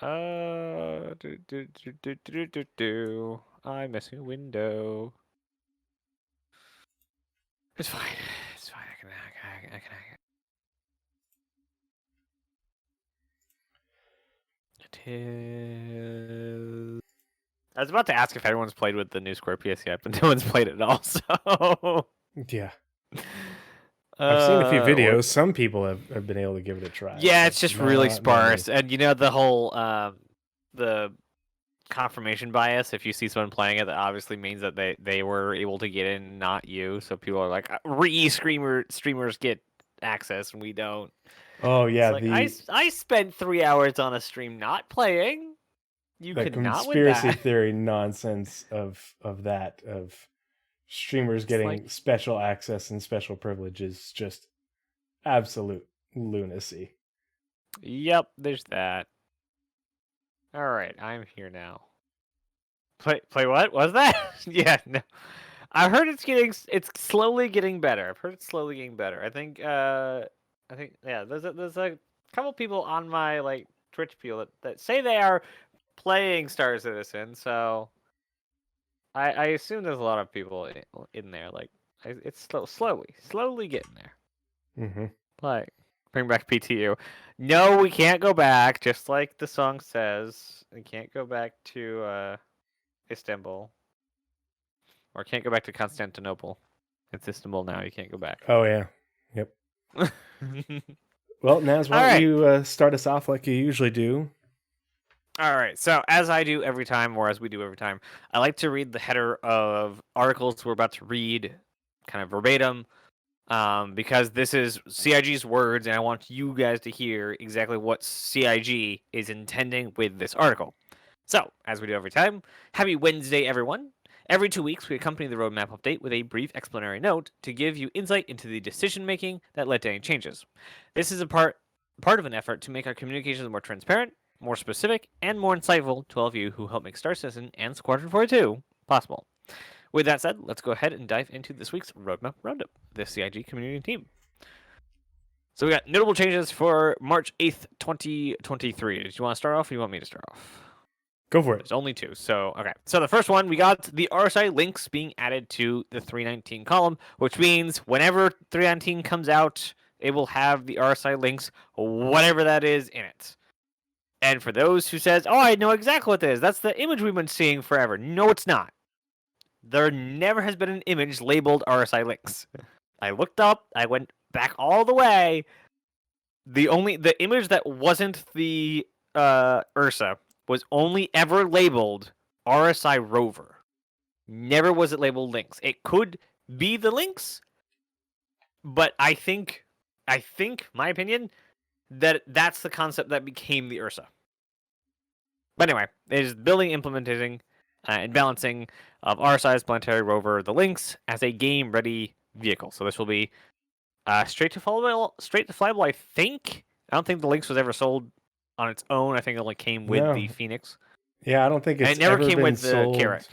I'm missing a window. It's fine. It's fine. I can. It is. I was about to ask if everyone's played with the new Scorpius yet, but no one's played it at all. So Yeah. I've seen a few what- videos. Some people have been able to give it a try. Yeah, but it's just really not sparse, many. and you know the whole the confirmation bias. If you see someone playing it, that obviously means that they were able to get in, not you. So people are like, streamers get access and we don't. Oh It's yeah, like I spent 3 hours on a stream not playing. You the could not with conspiracy that. theory nonsense of streamers It's getting like, special access and special privileges, just absolute lunacy. yep, there's that. All right, I'm here now. Play what? Was that? Yeah, no. I heard it's slowly getting better. I've heard it's slowly getting better. I think yeah, there's a couple people on my like Twitch people that say they are playing Star Citizen, so I assume there's a lot of people in there. Like it's slowly getting there. Mm-hmm. Like bring back PTU. No, we can't go back. Just like the song says, we can't go back to Istanbul, or can't go back to Constantinople. It's Istanbul now. You can't go back. Oh yeah, yep. Well, Naz, why All don't right. you start us off like you usually do? All right. So, as I do every time, or as we do every time, I like to read the header of articles we're about to read, kind of verbatim, because this is CIG's words, and I want you guys to hear exactly what CIG is intending with this article. So, as we do every time, happy Wednesday, everyone. Every 2 weeks, we accompany the roadmap update with a brief explanatory note to give you insight into the decision making that led to any changes. This is a part of an effort to make our communications more transparent, more specific, and more insightful to all of you who help make Star Citizen and Squadron 42 possible. With that said, let's go ahead and dive into this week's Roadmap Roundup, the CIG community team. So we got notable changes for March 8th, 2023. Did you want to start off, or you want me to start off? Go for it. There's only two. So, okay. So the first one, we got the RSI links being added to the 319 column, which means whenever 319 comes out, it will have the RSI links, whatever that is, in it. And for those who says, oh, I know exactly what that is. That's the image we've been seeing forever. No, it's not. There never has been an image labeled RSI links. I looked up. I went back all the way. The image that wasn't the Ursa was only ever labeled RSI rover. Never was it labeled links. It could be the links, but I think my opinion that's the concept that became the Ursa. But anyway, it is building, implementing, and balancing of RSI's planetary rover, the Lynx, as a game-ready vehicle. So this will be straight to flyable. I think. I don't think the Lynx was ever sold on its own. I think it only came with the Phoenix. Yeah, I don't think it's and it never ever came been with the sold Carrack.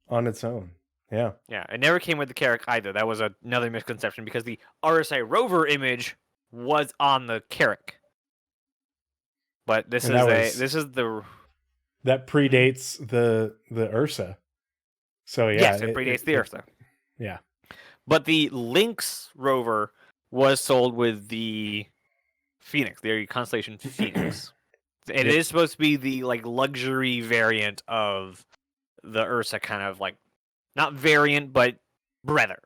on its own. Yeah. Yeah, it never came with the Carrack either. That was another misconception because the RSI rover image was on the Carrack. But this that predates the Ursa. So yeah, yes, it predates the Ursa. Yeah. But the Lynx rover was sold with the Phoenix, the Constellation Phoenix. It is supposed to be the like luxury variant of the Ursa, kind of like not variant, but brother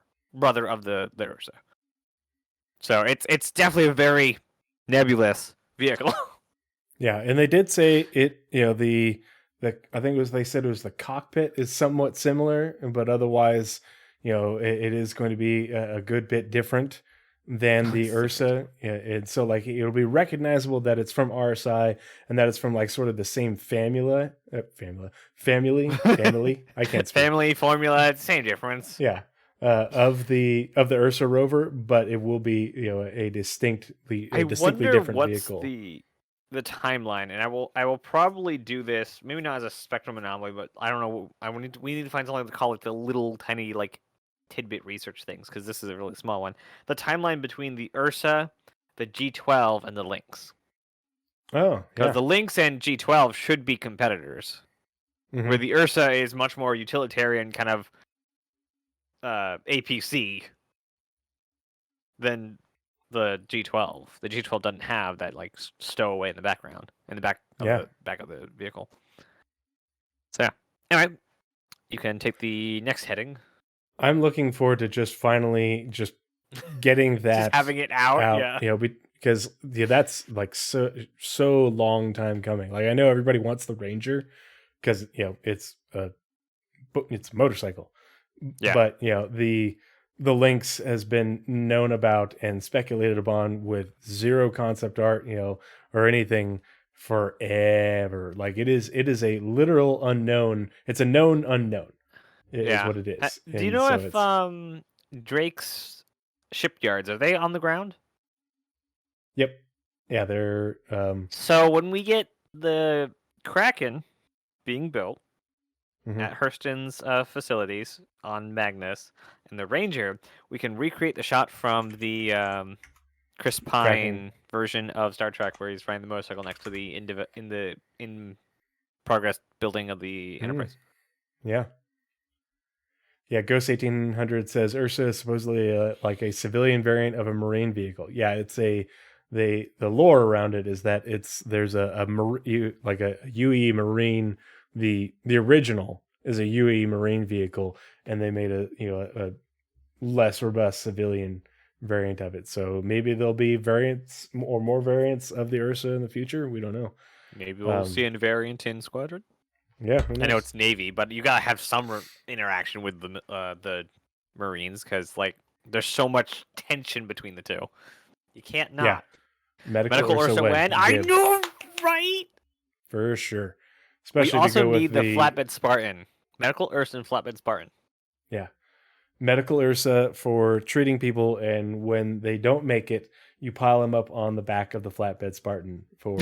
of the Ursa. So it's definitely a very nebulous vehicle. Yeah, and they did say it. You know, the I think they said it was the cockpit is somewhat similar, but otherwise, you know, it is going to be a good bit different than the Ursa. Yeah, and so like it'll be recognizable that it's from RSI and that it's from like sort of the same family. I can't speak. Family formula, same difference. Yeah. Of the Ursa rover, but it will be, you know, a distinctly different vehicle. The timeline, and I will probably do this, maybe not as a spectrum anomaly, but I don't know. We need to find something to call it the little tiny like tidbit research things, because this is a really small one. The timeline between the Ursa, the G12, and the Lynx. Oh, Because yeah. the Lynx and G12 should be competitors, where Mhm. the Ursa is much more utilitarian kind of APC than the G12. The G12 doesn't have that like stowaway in the background, in the back of Yeah. the vehicle. So yeah. Anyway, you can take the next heading. I'm looking forward to just finally just getting Just that having it out, out, yeah. because that's like so long time coming. Like I know everybody wants the Ranger because it's it's a motorcycle, Yeah. but the Lynx has been known about and speculated upon with zero concept art, or anything forever. Like it is a literal unknown. It's a known unknown is Yeah. what it is, Do you and know so if it's Drake's shipyards are they on the ground? yep, yeah, they're So when we get the Kraken being built mhm. at Hurston's facilities on Magnus and the Ranger, we can recreate the shot from the Chris Cracking. Pine version of Star Trek where he's riding the motorcycle next to the in progress building of the Mm, Enterprise. yeah. Yeah, Ghost 1800 says Ursa is supposedly like a civilian variant of a marine vehicle. Yeah, it's the lore around it is that there's like a UE marine. The original is a UE marine vehicle, and they made a less robust civilian variant of it. So maybe there'll be variants or more variants of the Ursa in the future. We don't know. Maybe we'll see Um, a variant in Squadron. yeah, who I know knows? it's Navy, but you gotta have some interaction with the Marines because like there's so much tension between the two. You can't Yeah, not. medical Medical Ursa Ursa when when I dib know, right? for sure. We Especially to also go with need the the flatbed Spartan. Medical Ursa and flatbed Spartan. yeah medical Ursa for treating people, and when they don't make it, you pile them up on the back of the flatbed Spartan for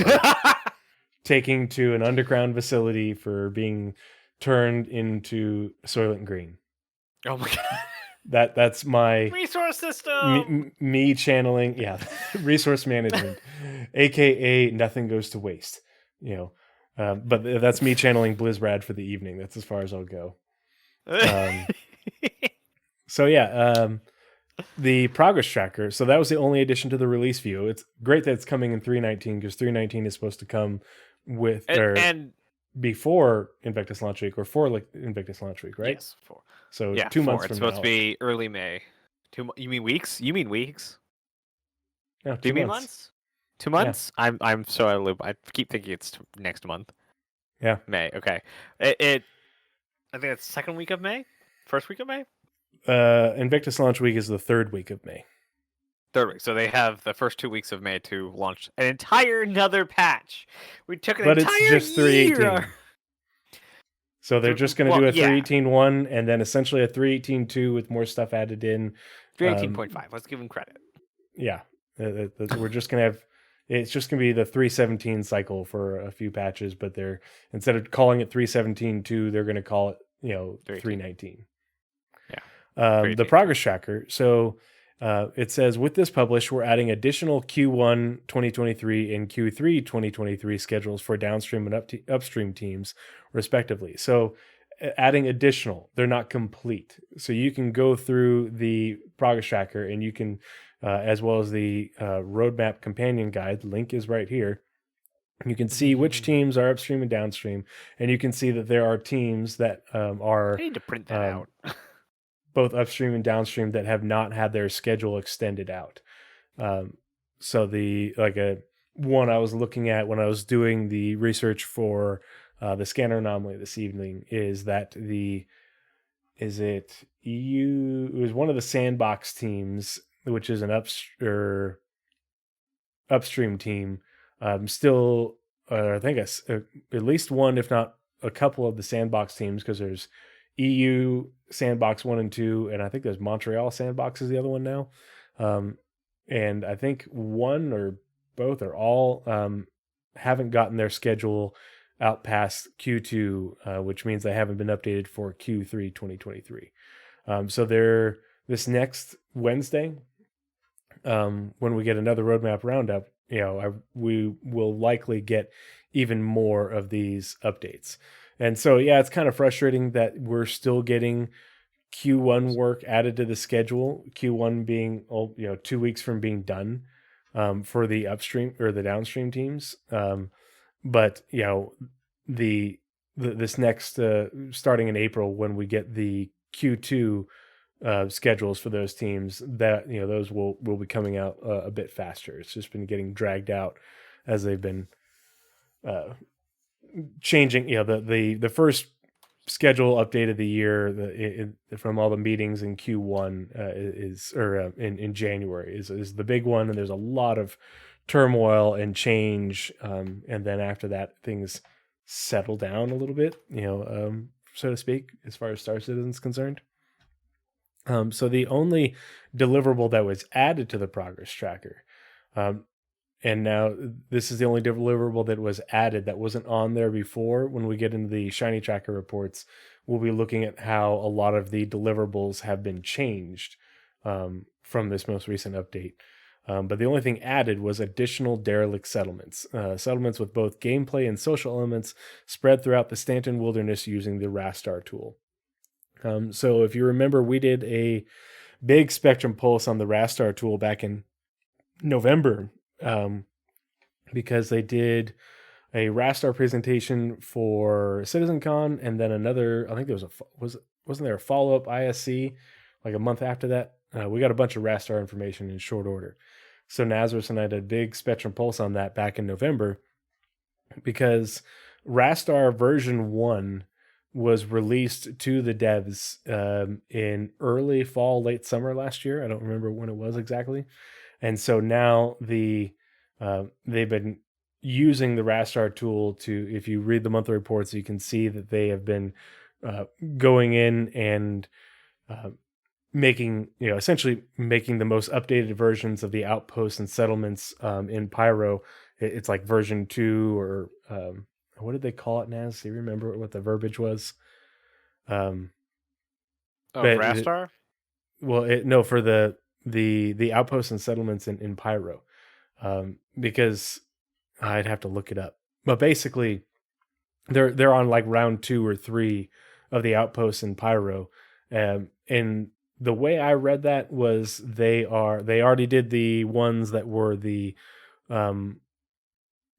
taking to an underground facility for being turned into Soylent Green. Oh my god. That's my Resource system. me channeling resource management, aka nothing goes to waste. You know, but that's me channeling Blizzrad for the evening. That's as far as I'll go. Um, so yeah, the progress tracker. So that was the only addition to the release view. It's great that it's coming in 319 because 319 is supposed to come with or and before Invictus Launch Week or for like Invictus Launch Week, right? yes, 4. So Yeah, 2 months 4. It's from supposed to now. be early May. You mean weeks? You mean weeks? No, Do you two mean months. months? 2 Yeah, months? I'm so out of the loop. I keep thinking it's next month. yeah. May. Okay. It I think it's second week of May? First week of May? Invictus Launch Week is the 3rd week of May. Third week. So they have the first 2 weeks of May to launch an entire another patch. We took an But it's entire just year. 318. So they're just going to Well, do a yeah. 318.1 and then essentially a 318.2 with more stuff added in. 318.5. Let's give him credit. Yeah, we're just going to have. It's just going to be the 317 cycle for a few patches, but they're instead of calling it 317.2, they're going to call it 319. Yeah. The 318. progress tracker. So it says with this publish, we're adding additional Q1 2023 and Q3 2023 schedules for downstream and upstream teams, respectively. So adding additional, they're not complete. So you can go through the progress tracker and you can, as well as the roadmap companion guide, the link is right here. You can see which teams are upstream and downstream, and you can see that there are teams that are I need to print that out. both upstream and downstream that have not had their schedule extended out. So the one I was looking at when I was doing the research for the scanner anomaly this evening is that is it EU? It was one of the sandbox teams, which is an upstream team. Still, I think at least one, if not a couple of the sandbox teams, because there's EU Sandbox 1 and 2, and I think there's Montreal Sandbox is the other one now. And I think one or both or all haven't gotten their schedule out past Q2, which means they haven't been updated for Q3 2023. So they're this next Wednesday, when we get another Roadmap Roundup, we will likely get even more of these updates. And so, yeah, it's kind of frustrating that we're still getting Q1 work added to the schedule. Q1 being 2 weeks from being done for the upstream or the downstream teams. But this next starting in April when we get the Q2 schedules for those teams, that those will be coming out a bit faster. It's just been getting dragged out as they've been changing. The first schedule update of the year from all the meetings in Q1 in January is the big one, and there's a lot of turmoil and change, and then after that things settle down a little bit, so to speak, as far as Star Citizen is concerned. So the only deliverable that was added to the progress tracker, and now this is the only deliverable that was added that wasn't on there before. When we get into the ShinyTracker reports, we'll be looking at how a lot of the deliverables have been changed from this most recent update. But the only thing added was additional derelict settlements. Settlements with both gameplay and social elements spread throughout the Stanton Wilderness using the Rastar tool. So if you remember, we did a big spectrum pulse on the Rastar tool back in November, because they did a Rastar presentation for CitizenCon, and then another, I think there wasn't there a follow-up ISC like a month after that? We got a bunch of Rastar information in short order. So Nazeris and I did a big spectrum pulse on that back in November, because Rastar version 1 was released to the devs in early fall, late summer last year. I don't remember when it was exactly. And so now they've been using the Rastar tool to, if you read the monthly reports, you can see that they have been going in and essentially making the most updated versions of the outposts and settlements in Pyro. It's like version 2 or what did they call it, Naz? Do you remember what the verbiage was? Rastar? For the outposts and settlements in Pyro, because I'd have to look it up. But basically, they're on like round 2 or 3 of the outposts in Pyro, and the way I read that was they already did the ones that were the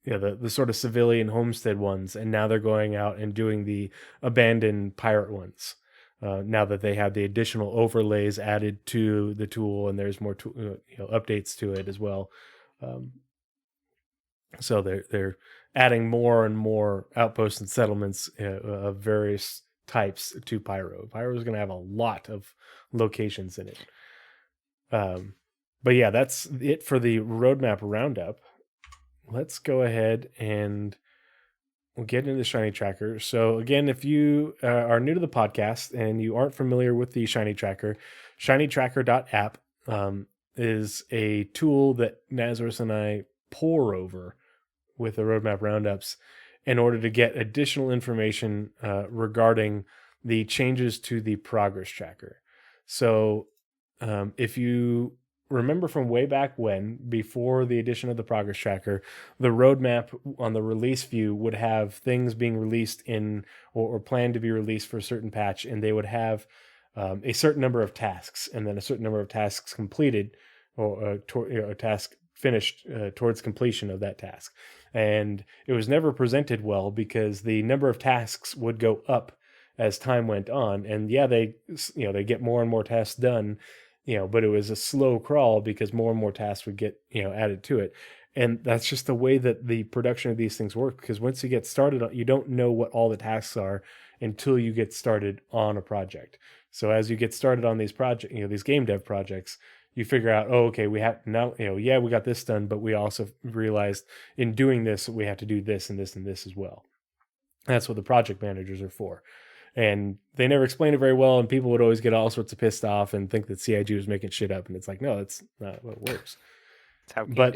the sort of civilian homestead ones, and now they're going out and doing the abandoned pirate ones. Now that they have the additional overlays added to the tool, and there's more updates to it as well. So they're adding more and more outposts and settlements of various types to Pyro. Pyro is going to have a lot of locations in it. But yeah, that's it for the Roadmap Roundup. Let's go ahead and we'll get into the ShinyTracker. So again, if you are new to the podcast and you aren't familiar with the ShinyTracker, shinytracker.app is a tool that Nazeris and I pore over with the Roadmap Roundups in order to get additional information regarding the changes to the progress tracker. So if you remember from way back when, before the addition of the progress tracker, the roadmap on the release view would have things being released in or planned to be released for a certain patch, and they would have a certain number of tasks, and then a certain number of tasks completed or a task finished towards completion of that task. And it was never presented well because the number of tasks would go up as time went on, and they get more and more tasks done, but it was a slow crawl because more and more tasks would get added to it. And that's just the way that the production of these things work, because once you get started, you don't know what all the tasks are until you get started on a project. So as you get started on these projects, these game dev projects, you figure out, we have now, we got this done, but we also realized in doing this, we have to do this and this and this as well. That's what the project managers are for. And they never explained it very well, and people would always get all sorts of pissed off and think that CIG was making shit up, and it's like, no, that's not what works. That's how but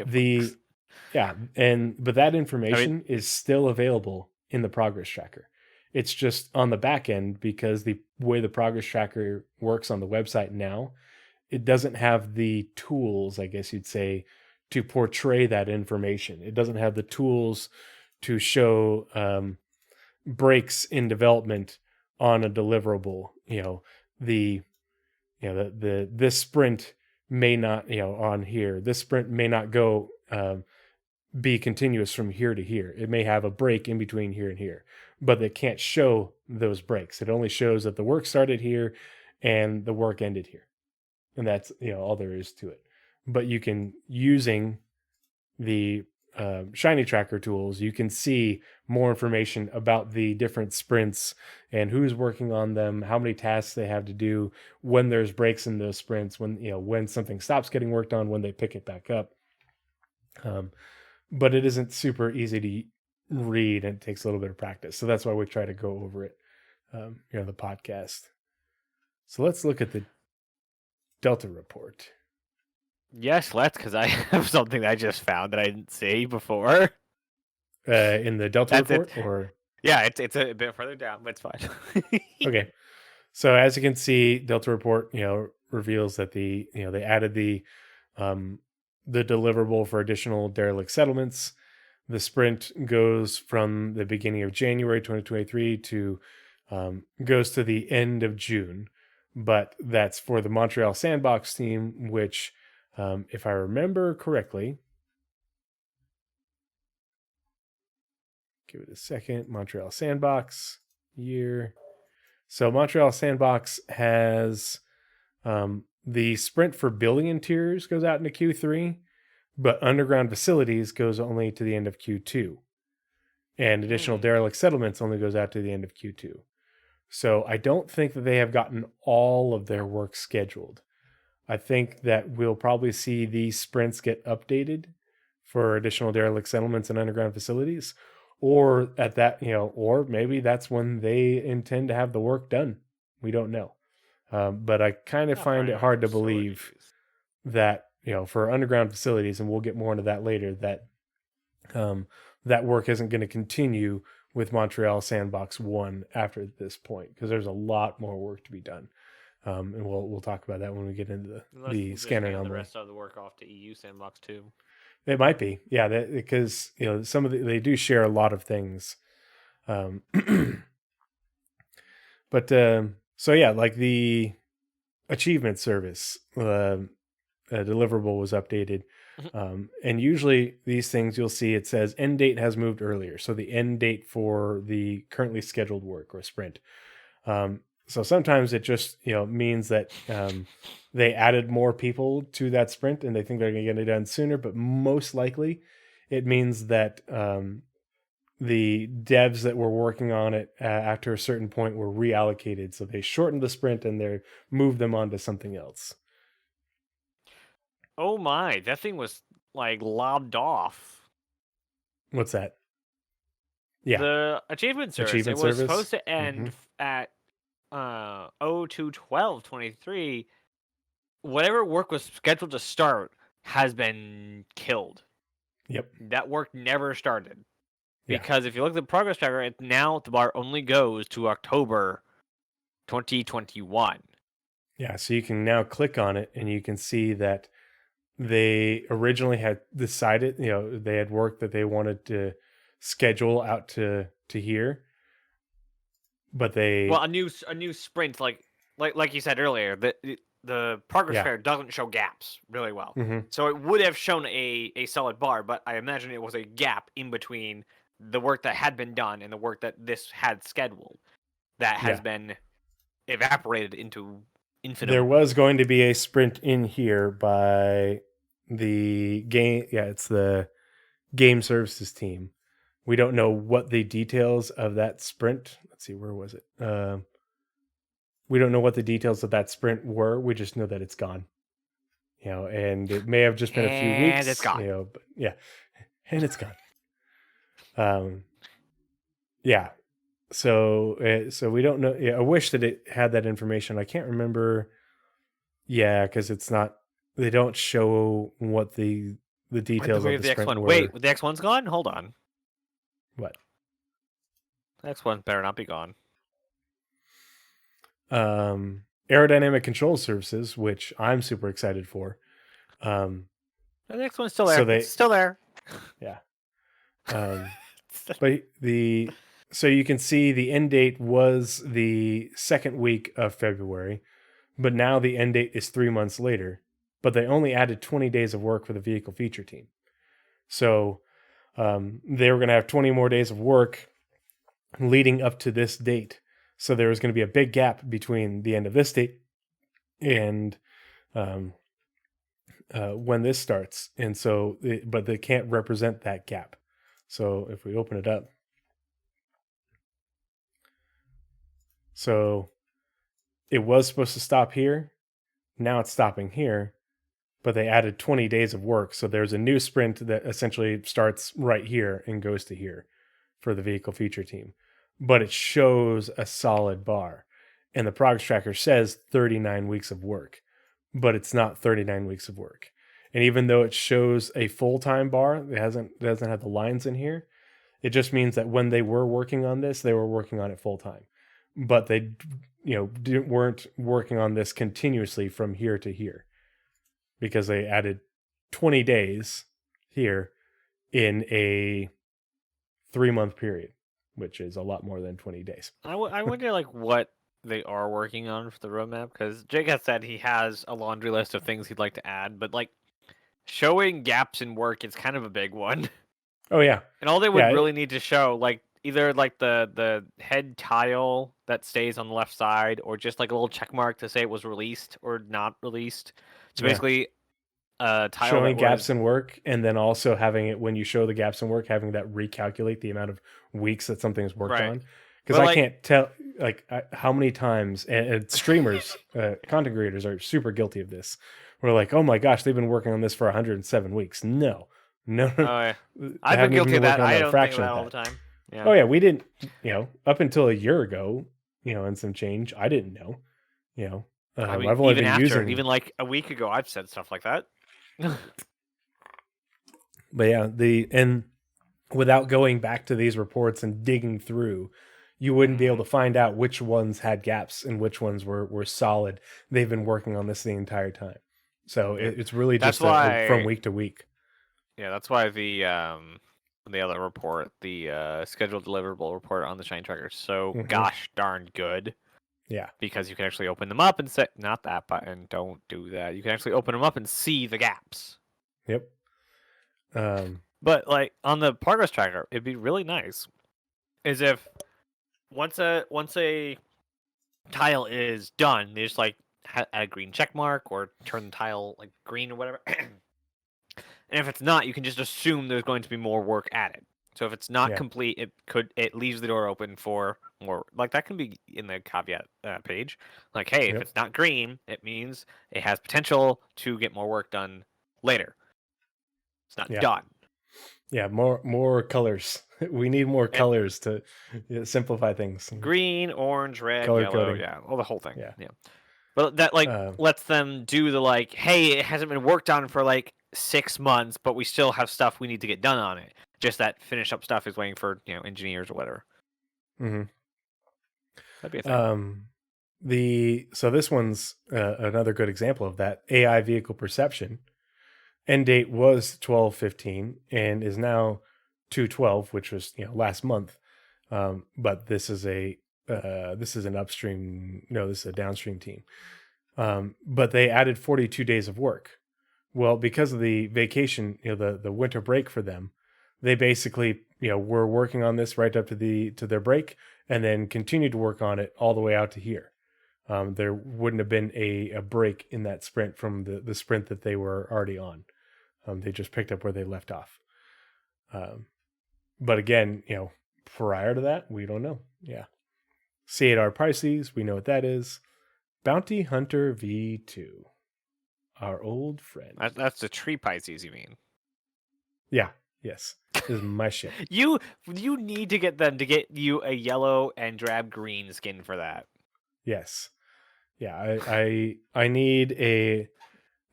that information is still available in the progress tracker. It's just on the back end, because the way the progress tracker works on the website now, it doesn't have the tools, I guess you'd say, to portray that information. It doesn't have the tools to show breaks in development on a deliverable. This sprint may not, on here, this sprint may not go be continuous from here to here. It may have a break in between here and here, but it can't show those breaks. It only shows that the work started here and the work ended here. And that's, all there is to it. But you can, using the ShinyTracker tools, you can see more information about the different sprints and who's working on them, how many tasks they have to do, when there's breaks in those sprints, when something stops getting worked on, when they pick it back up. But it isn't super easy to read, and it takes a little bit of practice. So that's why we try to go over it, the podcast. So let's look at the Delta report. Yes, let's, because I have something I just found that I didn't see before. In the Delta report? Or yeah, it's a bit further down, but it's fine. Okay. So as you can see, Delta report, reveals that they added the deliverable for additional derelict settlements. The sprint goes from the beginning of January 2023 to goes to the end of June, but that's for the Montreal Sandbox team, which, if I remember correctly, give it a second. Montreal Sandbox year. So Montreal Sandbox has the sprint for building interiors goes out into Q3, but underground facilities goes only to the end of Q2. And additional derelict settlements only goes out to the end of Q2. So I don't think that they have gotten all of their work scheduled. I think that we'll probably see these sprints get updated for additional derelict settlements and underground facilities, or at that, or maybe that's when they intend to have the work done. We don't know. But I kind of find it hard to believe that, for underground facilities, and we'll get more into that later, that that work isn't going to continue with Montreal Sandbox 1 after this point, because there's a lot more work to be done. And we'll talk about that when we get into the scanner anomaly. The rest of the work off to EU Sandbox 2. It might be, yeah, because some of they do share a lot of things. But so yeah, like the achievement service deliverable was updated, and usually these things you'll see it says end date has moved earlier, so the end date for the currently scheduled work or sprint. So sometimes it just means that they added more people to that sprint and they think they're going to get it done sooner, but most likely it means that the devs that were working on it after a certain point were reallocated, so they shortened the sprint and they moved them onto something else. Oh my, that thing was like lobbed off. What's that? Yeah, the achievement service. It was supposed to end at 02/12/23. Whatever work was scheduled to start has been killed. Yep. That work never started. Because if you look at the progress tracker, now the bar only goes to October 2021. Yeah, so you can now click on it and you can see that they originally had decided, they had work that they wanted to schedule out to here, but they a new sprint, like you said earlier, the progress tracker doesn't show gaps really well. So it would have shown a solid bar, but I imagine it was a gap in between the work that had been done and the work that this had scheduled that has been evaporated into infinite. There was going to be a sprint in here by the game. Yeah, it's the game services team. We don't know what the details of that sprint. Let's see, where was it? We don't know what the details of that sprint were. We just know that it's gone. And it may have just been a few weeks. And it's gone. But yeah, and it's gone. Yeah. So we don't know. Yeah, I wish that it had that information. I can't remember. Yeah, because it's not. They don't show what the details of the sprint were. Wait, the X1's gone? Hold on. What? The X1 better not be gone. Aerodynamic control services, which I'm super excited for. The next one's still there. So It's still there. Yeah. But so you can see the end date was the second week of February, but now the end date is 3 months later. But they only added 20 days of work for the vehicle feature team. So they were going to have 20 more days of work leading up to this date. So there was going to be a big gap between the end of this date and when this starts. And so, but they can't represent that gap. So if we open it up, so it was supposed to stop here. Now it's stopping here, but they added 20 days of work. So there's a new sprint that essentially starts right here and goes to here for the vehicle feature team. But it shows a solid bar. And the progress tracker says 39 weeks of work, but it's not 39 weeks of work. And even though it shows a full-time bar, it doesn't have the lines in here. It just means that when they were working on this, they were working on it full-time. But they, weren't working on this continuously from here to here, because they added 20 days here in a 3-month period, which is a lot more than 20 days. I wonder like what they are working on for the roadmap, because Jake has said he has a laundry list of things he'd like to add, but like showing gaps in work is kind of a big one. Oh yeah, and all they would really need to show, like either like the head tile that stays on the left side, or just like a little check mark to say it was released or not released. So basically, tile showing gaps in work, and then also having it, when you show the gaps in work, having that recalculate the amount of weeks that something's worked on. Because I can't tell how many times, and streamers, content creators are super guilty of this. We're like, oh my gosh, they've been working on this for 107 weeks. No. Oh, yeah. I've been guilty of that. I don't think of that all the time. Yeah. Oh yeah, we didn't. Up until a year ago, and some change, I didn't know. I've only been using, even like a week ago, I've said stuff like that. But yeah, and without going back to these reports and digging through, you wouldn't be able to find out which ones had gaps and which ones were solid. They've been working on this the entire time. So it's really just from week to week. Yeah, that's why the other report, the scheduled deliverable report on the ShinyTracker is so gosh darn good. Yeah. Because you can actually open them up and say, not that button, don't do that. You can actually open them up and see the gaps. Yep. But like on the progress tracker, it'd be really nice is if once a tile is done, they just like add a green check mark or turn the tile like green or whatever. And if it's not, you can just assume there's going to be more work added. So if it's not complete, it leaves the door open for more. Like that can be in the caveat page. Like, hey, if it's not green, it means it has potential to get more work done later. It's not done. Yeah, more colors. We need more colors to simplify things. Green, orange, red, yellow. Coding. Yeah, well, the whole thing. Yeah. But that lets them do the like, hey, it hasn't been worked on for like 6 months, but we still have stuff we need to get done on it. Just that finish up stuff is waiting for engineers or whatever. Mm-hmm. That'd be a thing. So this one's another good example of that. AI vehicle perception. End date was 12/15 and is now 2/12, which was last month. But this is an upstream. No, this is a downstream team. But they added 42 days of work. Well, because of the vacation, the winter break for them, they basically were working on this right up to their break, and then continued to work on it all the way out to here. There wouldn't have been a break in that sprint from the sprint that they were already on. They just picked up where they left off. But again, prior to that, we don't know. Yeah. C8R Pisces, we know what that is. Bounty Hunter V2. Our old friend. That's the tree Pisces, you mean? Yeah. Yes. This is my ship. You need to get them to get you a yellow and drab green skin for that. Yes. Yeah. I need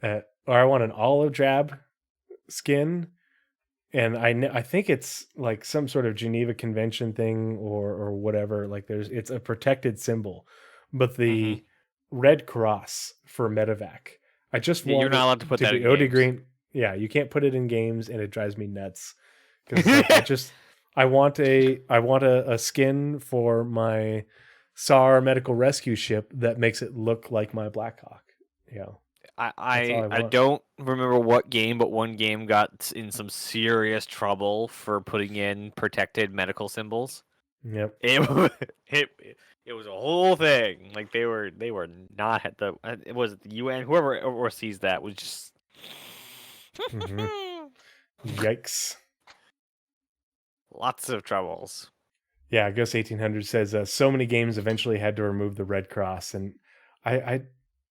or I want an olive drab skin, and I think it's like some sort of Geneva Convention thing or whatever. Like it's a protected symbol, but the red cross for medevac. I just want you're not allowed to put that in OD games. green. you can't put it in games, and it drives me nuts because like I want a skin for my SAR medical rescue ship that makes it look like my Blackhawk. That's all I I want. don't remember what game, but one game got in some serious trouble for putting in protected medical symbols. Yep. It was a whole thing. Like they were not at the it was the UN, whoever oversees that was just Yikes. lots of troubles. Yeah, Ghost 1800 says so many games eventually had to remove the red cross, and I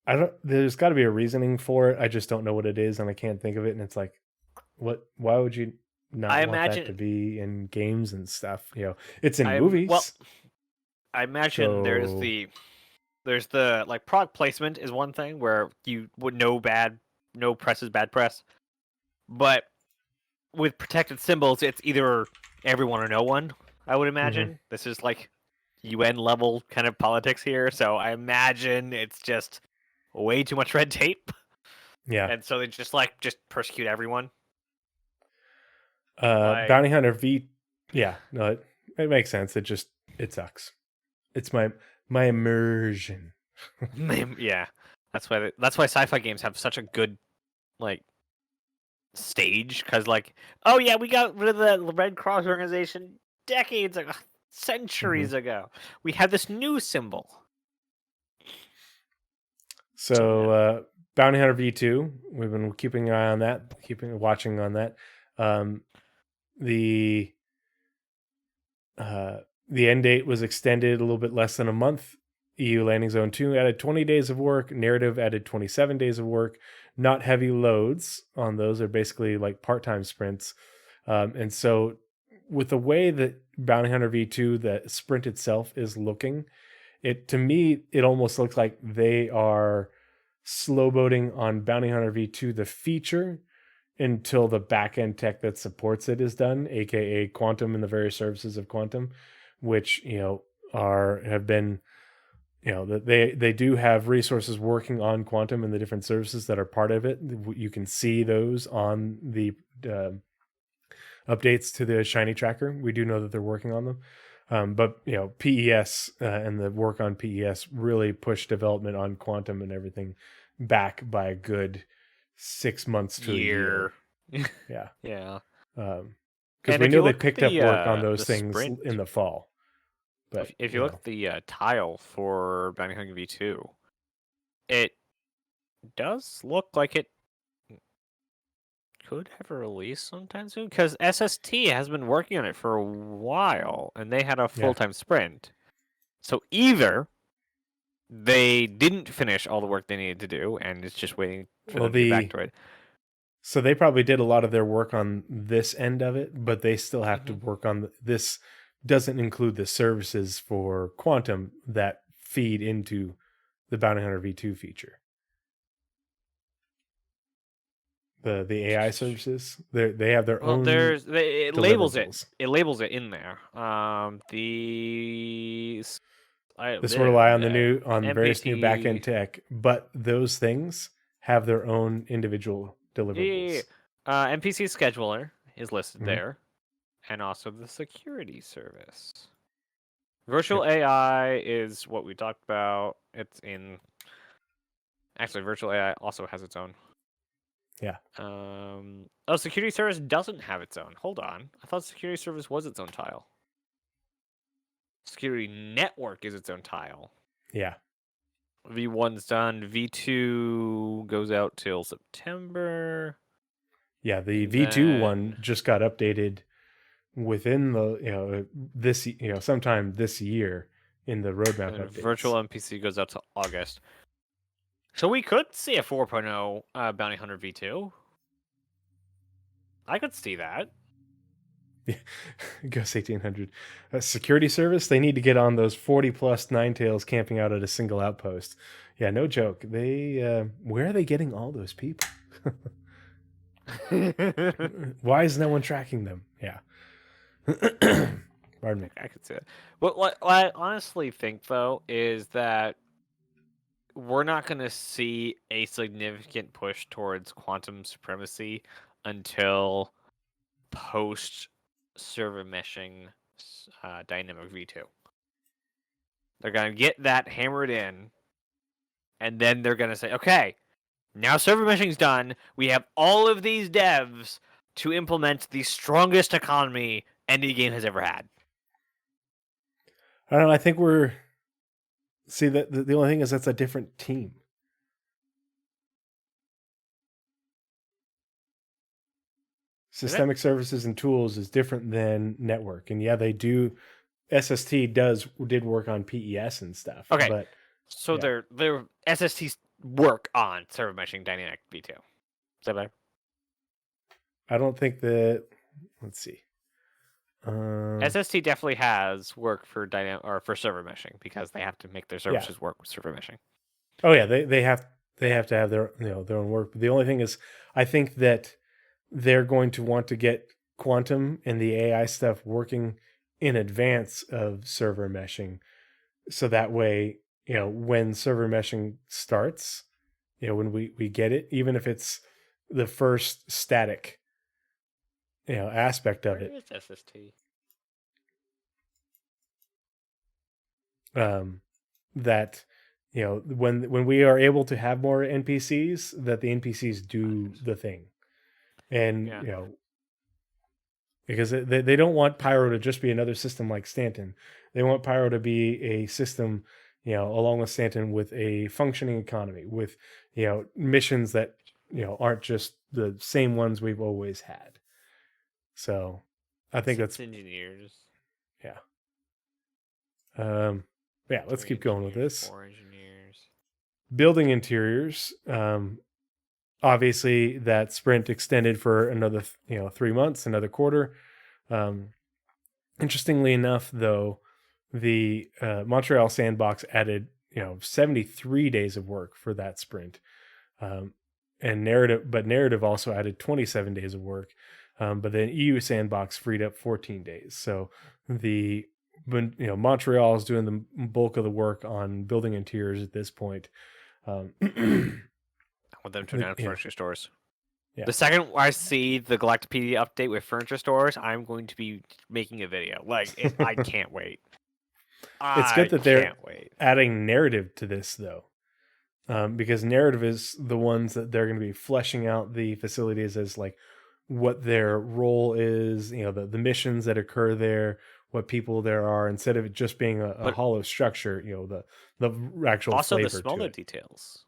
don't. There's got to be a reasoning for it. I just don't know what it is, and I can't think of it. And it's like, what? Why would you not I want that to imagine be in games and stuff? It's in well, movies. I imagine there's So the like product placement is one thing where you would no press is bad press, but with protected symbols, it's either everyone or no one. I would imagine this is like UN level kind of politics here, so I imagine it's just way too much red tape, yeah. and so they just persecute everyone. Bounty Hunter V. Yeah, no, it makes sense. It sucks. It's my immersion. Yeah, that's why sci-fi games have such a good like stage, because like, oh yeah, we got rid of the Red Cross organization decades ago, centuries ago. We have this new symbol. So Bounty Hunter V2, we've been keeping an eye on that, watching on that. The end date was extended a little bit less than a month. EU Landing Zone 2 added 20 days of work. Narrative added 27 days of work. Not heavy loads on those. They're basically like part-time sprints. And so with the way that Bounty Hunter V2, the sprint itself is looking, to me, it almost looks like they are slow boating on Bounty Hunter V2, the feature, until the back-end tech that supports it is done, aka Quantum and the various services of Quantum, which have been they do have resources working on Quantum and the different services that are part of it. You can see those on the updates to the ShinyTracker. We do know that they're working on them. But PES and the work on PES really pushed development on Quantum and everything back by a good 6 months to a year. Yeah. Yeah. Because we know they picked up work on those things in the fall. But if you look at the tile for Bounty Hunter V2, it does look like it could have a release sometime soon, because SST has been working on it for a while, and they had a full-time sprint. So either they didn't finish all the work they needed to do, and it's just waiting for them to get back to it. So they probably did a lot of their work on this end of it, but they still have to work on this. Doesn't include the services for Quantum that feed into the Bounty Hunter V2 feature. The AI services, they have their own. It labels it. It labels it in there. This will rely on various new backend tech, but those things have their own individual deliverables. NPC scheduler is listed there, and also the security service. Virtual AI is what we talked about. It's in. Actually, virtual AI also has its own. Yeah. Security service doesn't have its own. Hold on. I thought security service was its own tile. Security network is its own tile. Yeah. V1's done. V2 goes out till September. Yeah, the V2 one just got updated within the this sometime this year in the roadmap updates. Virtual NPC goes out to August. So we could see a 4.0 Bounty Hunter V2. I could see that. Ghost 1800. Security service, they need to get on those 40 plus Ninetales camping out at a single outpost. Yeah, no joke. They where are they getting all those people? Why is no one tracking them? Yeah. Pardon me. I could see it. What I honestly think, though, is that we're not going to see a significant push towards quantum supremacy until post server meshing dynamic v2. They're going to get that hammered in, and then they're going to say, okay, now server meshing's done. We have all of these devs to implement the strongest economy any game has ever had. I don't know. I think see that the only thing is that's a different team. Systemic services and tools is different than network, and yeah, they do. SST did work on PES and stuff. Okay, but so their SSTs work on server meshing dynamic v2. Is that better? I don't think that. Let's see. SST definitely has work for for server meshing because they have to make their services work with server meshing. Oh yeah, they have to have their their own work. But the only thing is, I think that they're going to want to get quantum and the AI stuff working in advance of server meshing, so that way when server meshing starts, when we get it, even if it's the first static aspect of Where it. is SST? That when we are able to have more NPCs, that the NPCs do the thing, and because they don't want Pyro to just be another system like Stanton. They want Pyro to be a system, along with Stanton, with a functioning economy, with missions that aren't just the same ones we've always had. So I think that's engineers. Yeah. Let's keep going with this. 4 engineers. Building interiors. Obviously, that sprint extended for another 3 months, another quarter. Interestingly enough, though, the Montreal sandbox added 73 days of work for that sprint, and narrative also added 27 days of work. But then EU sandbox freed up 14 days. So Montreal is doing the bulk of the work on building interiors at this point. I want them to announce furniture stores. Yeah. The second I see the Galactopedia update with furniture stores, I'm going to be making a video. I can't wait. It's good that they're adding narrative to this, though, because narrative is the ones that they're going to be fleshing out the facilities as what their role is, the missions that occur there, what people there are, instead of it just being a hollow structure, the actual also flavor the smaller to it. details.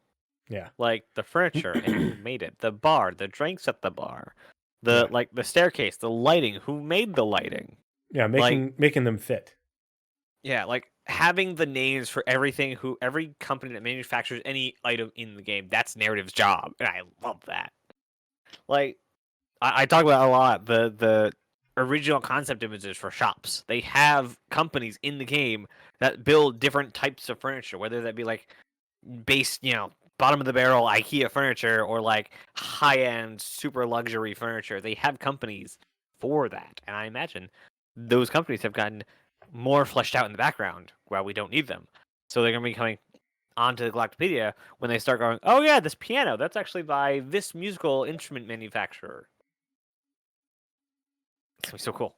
Yeah. Like the furniture and who made it, the bar, the drinks at the bar, the staircase, the lighting, who made the lighting. Yeah, making them fit. Yeah, having the names for everything, every company that manufactures any item in the game, that's narrative's job, and I love that. I talk about a lot the original concept images for shops. They have companies in the game that build different types of furniture, whether that be base, bottom of the barrel IKEA furniture or high end super luxury furniture. They have companies for that, and I imagine those companies have gotten more fleshed out in the background while we don't need them. So they're going to be coming onto the Galactopedia when they start going, oh yeah, this piano, that's actually by this musical instrument manufacturer. It's going to be so cool.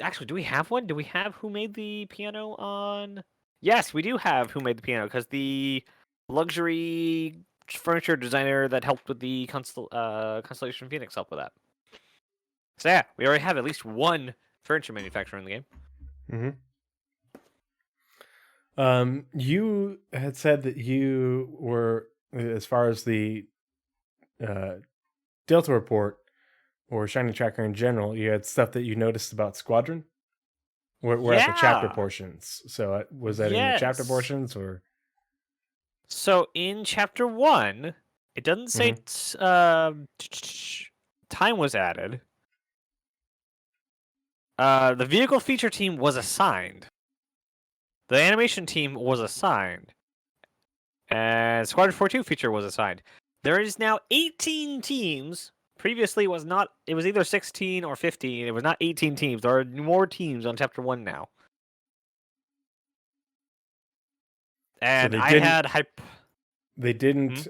Actually, do we have one? Do we have who made the piano on? Yes, we do have who made the piano, because the luxury furniture designer that helped with the Constellation Phoenix helped with that. So yeah, we already have at least one furniture manufacturer in the game. You had said that you were, as far as the Delta report or ShinyTracker in general, you had stuff that you noticed about Squadron. We're at the chapter portions. So was that in the chapter portions or? So in chapter 1, it doesn't say time was added. The vehicle feature team was assigned. The animation team was assigned. And Squadron 42 feature was assigned. There is now 18 teams. Previously, it was either 16 or 15. It was not 18 teams. There are more teams on chapter 1 now. And they I didn't had hype. they didn't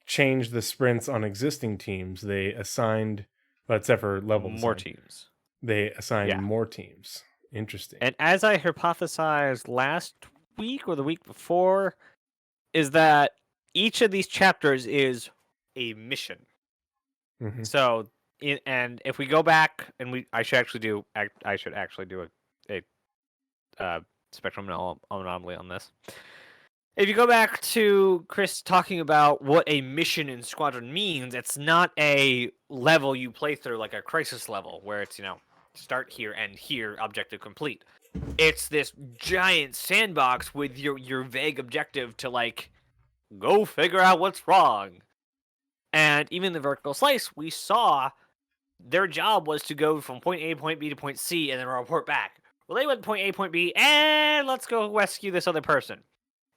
change the sprints on existing teams. They assigned, well, except for level More design, teams. they assigned Yeah. more teams. Interesting. And as I hypothesized last week or the week before, is that each of these chapters is a mission. Mhm. So, and if we go back and I should actually do a spectrum anomaly on this. If you go back to Chris talking about what a mission in Squadron means, it's not a level you play through like a crisis level where it's, start here, end here, objective complete. It's this giant sandbox with your vague objective to like go figure out what's wrong. And even the vertical slice, we saw their job was to go from point A to point B to point C and then report back. Well, they went point A, point B, and let's go rescue this other person.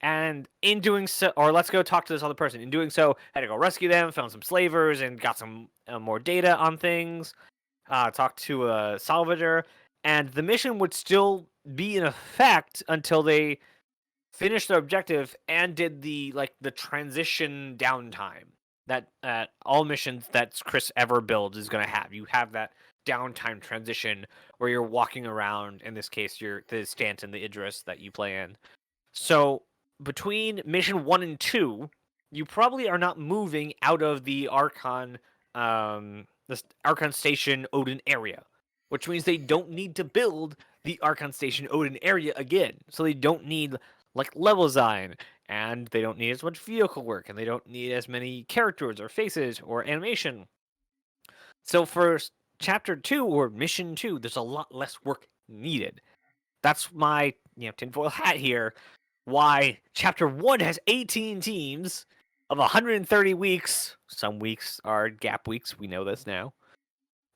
And in doing so, or let's go talk to this other person. In doing so, had to go rescue them, found some slavers, and got some more data on things. Talked to a salvager, and the mission would still be in effect until they finished their objective and did the transition downtime that all missions that Chris ever builds is going to have. You have that downtime transition where you're walking around. In this case, you're the Stanton, the Idris that you play in. So between mission 1 and 2, you probably are not moving out of the Archon Station Odin area, which means they don't need to build the Archon Station Odin area again. So they don't need like level design, and they don't need as much vehicle work, and they don't need as many characters or faces or animation. So for chapter 2 or mission 2, there's a lot less work needed. That's my tinfoil hat here. Why chapter 1 has 18 teams of 130 weeks. Some weeks are gap weeks. We know this now.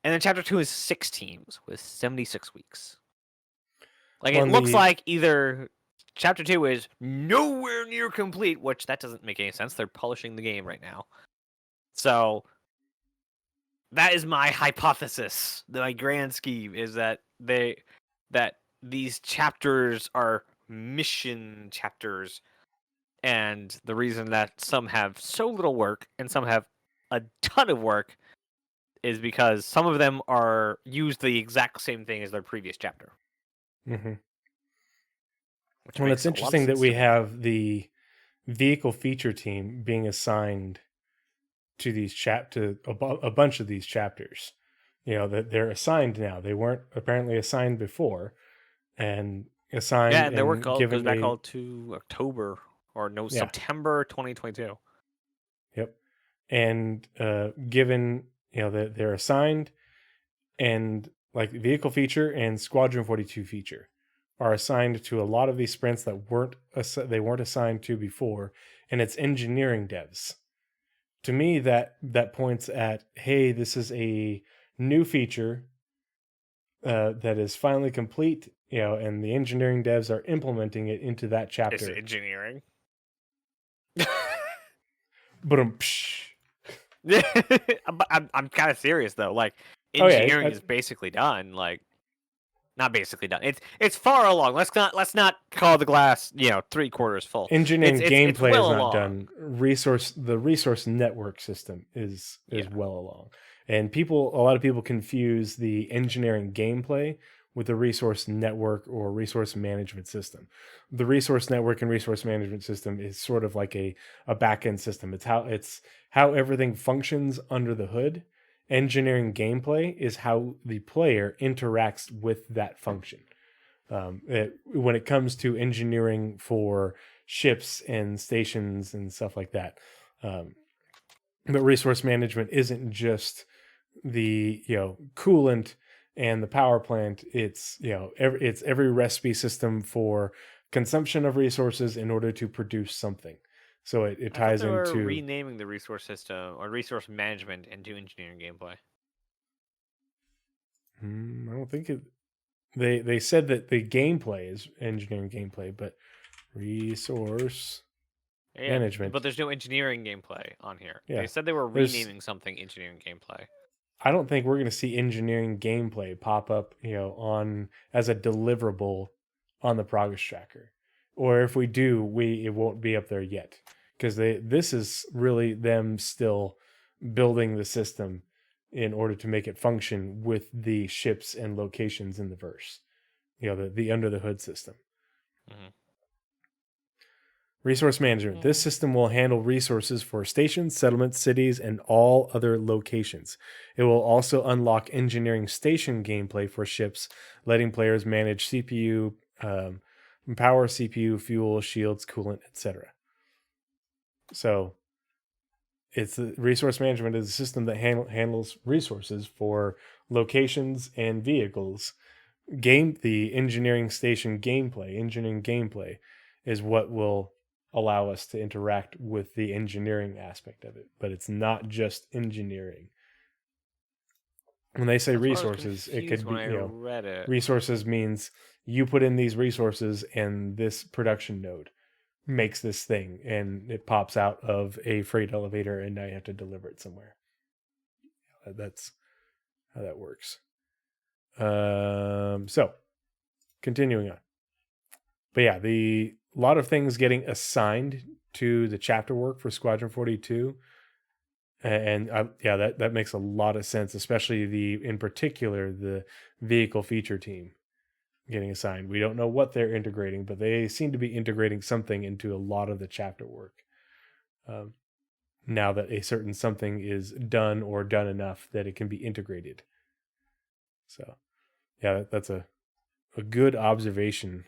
And then chapter 2 is 6 teams with 76 weeks. Like, it looks like either chapter 2 is nowhere near complete, which that doesn't make any sense. They're polishing the game right now. So that is my hypothesis. My grand scheme is that these chapters are mission chapters, and the reason that some have so little work and some have a ton of work is because some of them are used the exact same thing as their previous chapter. Mm-hmm. Well, it's interesting that we have the vehicle feature team being assigned to these a bunch of these chapters. That they're assigned now. They weren't apparently assigned before, and assigned. Yeah, and their work goes back all to October September 2022. Yep, and given that they're assigned, and like vehicle feature and Squadron 42 feature are assigned to a lot of these sprints that weren't assigned to before, and it's engineering devs. To me, that points at, hey, this is a new feature that is finally complete, and the engineering devs are implementing it into that chapter. It's engineering. But I'm kind of serious though. Like, engineering is basically done. Like, not basically done. It's far along. Let's not call the glass 3/4 full. Engineering gameplay is not done. The resource network system is well along, and a lot of people confuse the engineering gameplay with the resource network or resource management system. The resource network and resource management system is sort of like a back-end system. It's how everything functions under the hood. Engineering gameplay is how the player interacts with that function. When it comes to engineering for ships and stations and stuff like that. But resource management isn't just the coolant and the power plant. It's it's every recipe system for consumption of resources in order to produce something. So it ties into renaming the resource system or resource management into engineering gameplay. I don't think it. They said that the gameplay is engineering gameplay, but resource management. But there's no engineering gameplay on here. Yeah. They said they were renaming something engineering gameplay. I don't think we're going to see engineering gameplay pop up, on as a deliverable on the progress tracker. or if we do, it won't be up there yet, because this is really them still building the system in order to make it function with the ships and locations in the verse. The under the hood system. Mm-hmm. Resource management. This system will handle resources for stations, settlements, cities, and all other locations. It will also unlock engineering station gameplay for ships, letting players manage CPU, power, CPU, fuel, shields, coolant, etc. So, it's resource management is a system that handles resources for locations and vehicles. The engineering gameplay is what will allow us to interact with the engineering aspect of it, but it's not just engineering. When they say resources, it could be, resources means you put in these resources and this production node makes this thing and it pops out of a freight elevator and now you have to deliver it somewhere. That's how that works. So continuing on. But yeah, a lot of things getting assigned to the chapter work for Squadron 42. And that makes a lot of sense, especially in particular, the vehicle feature team getting assigned. We don't know what they're integrating, but they seem to be integrating something into a lot of the chapter work. Now that a certain something is done or done enough that it can be integrated. So, yeah, that's a good observation.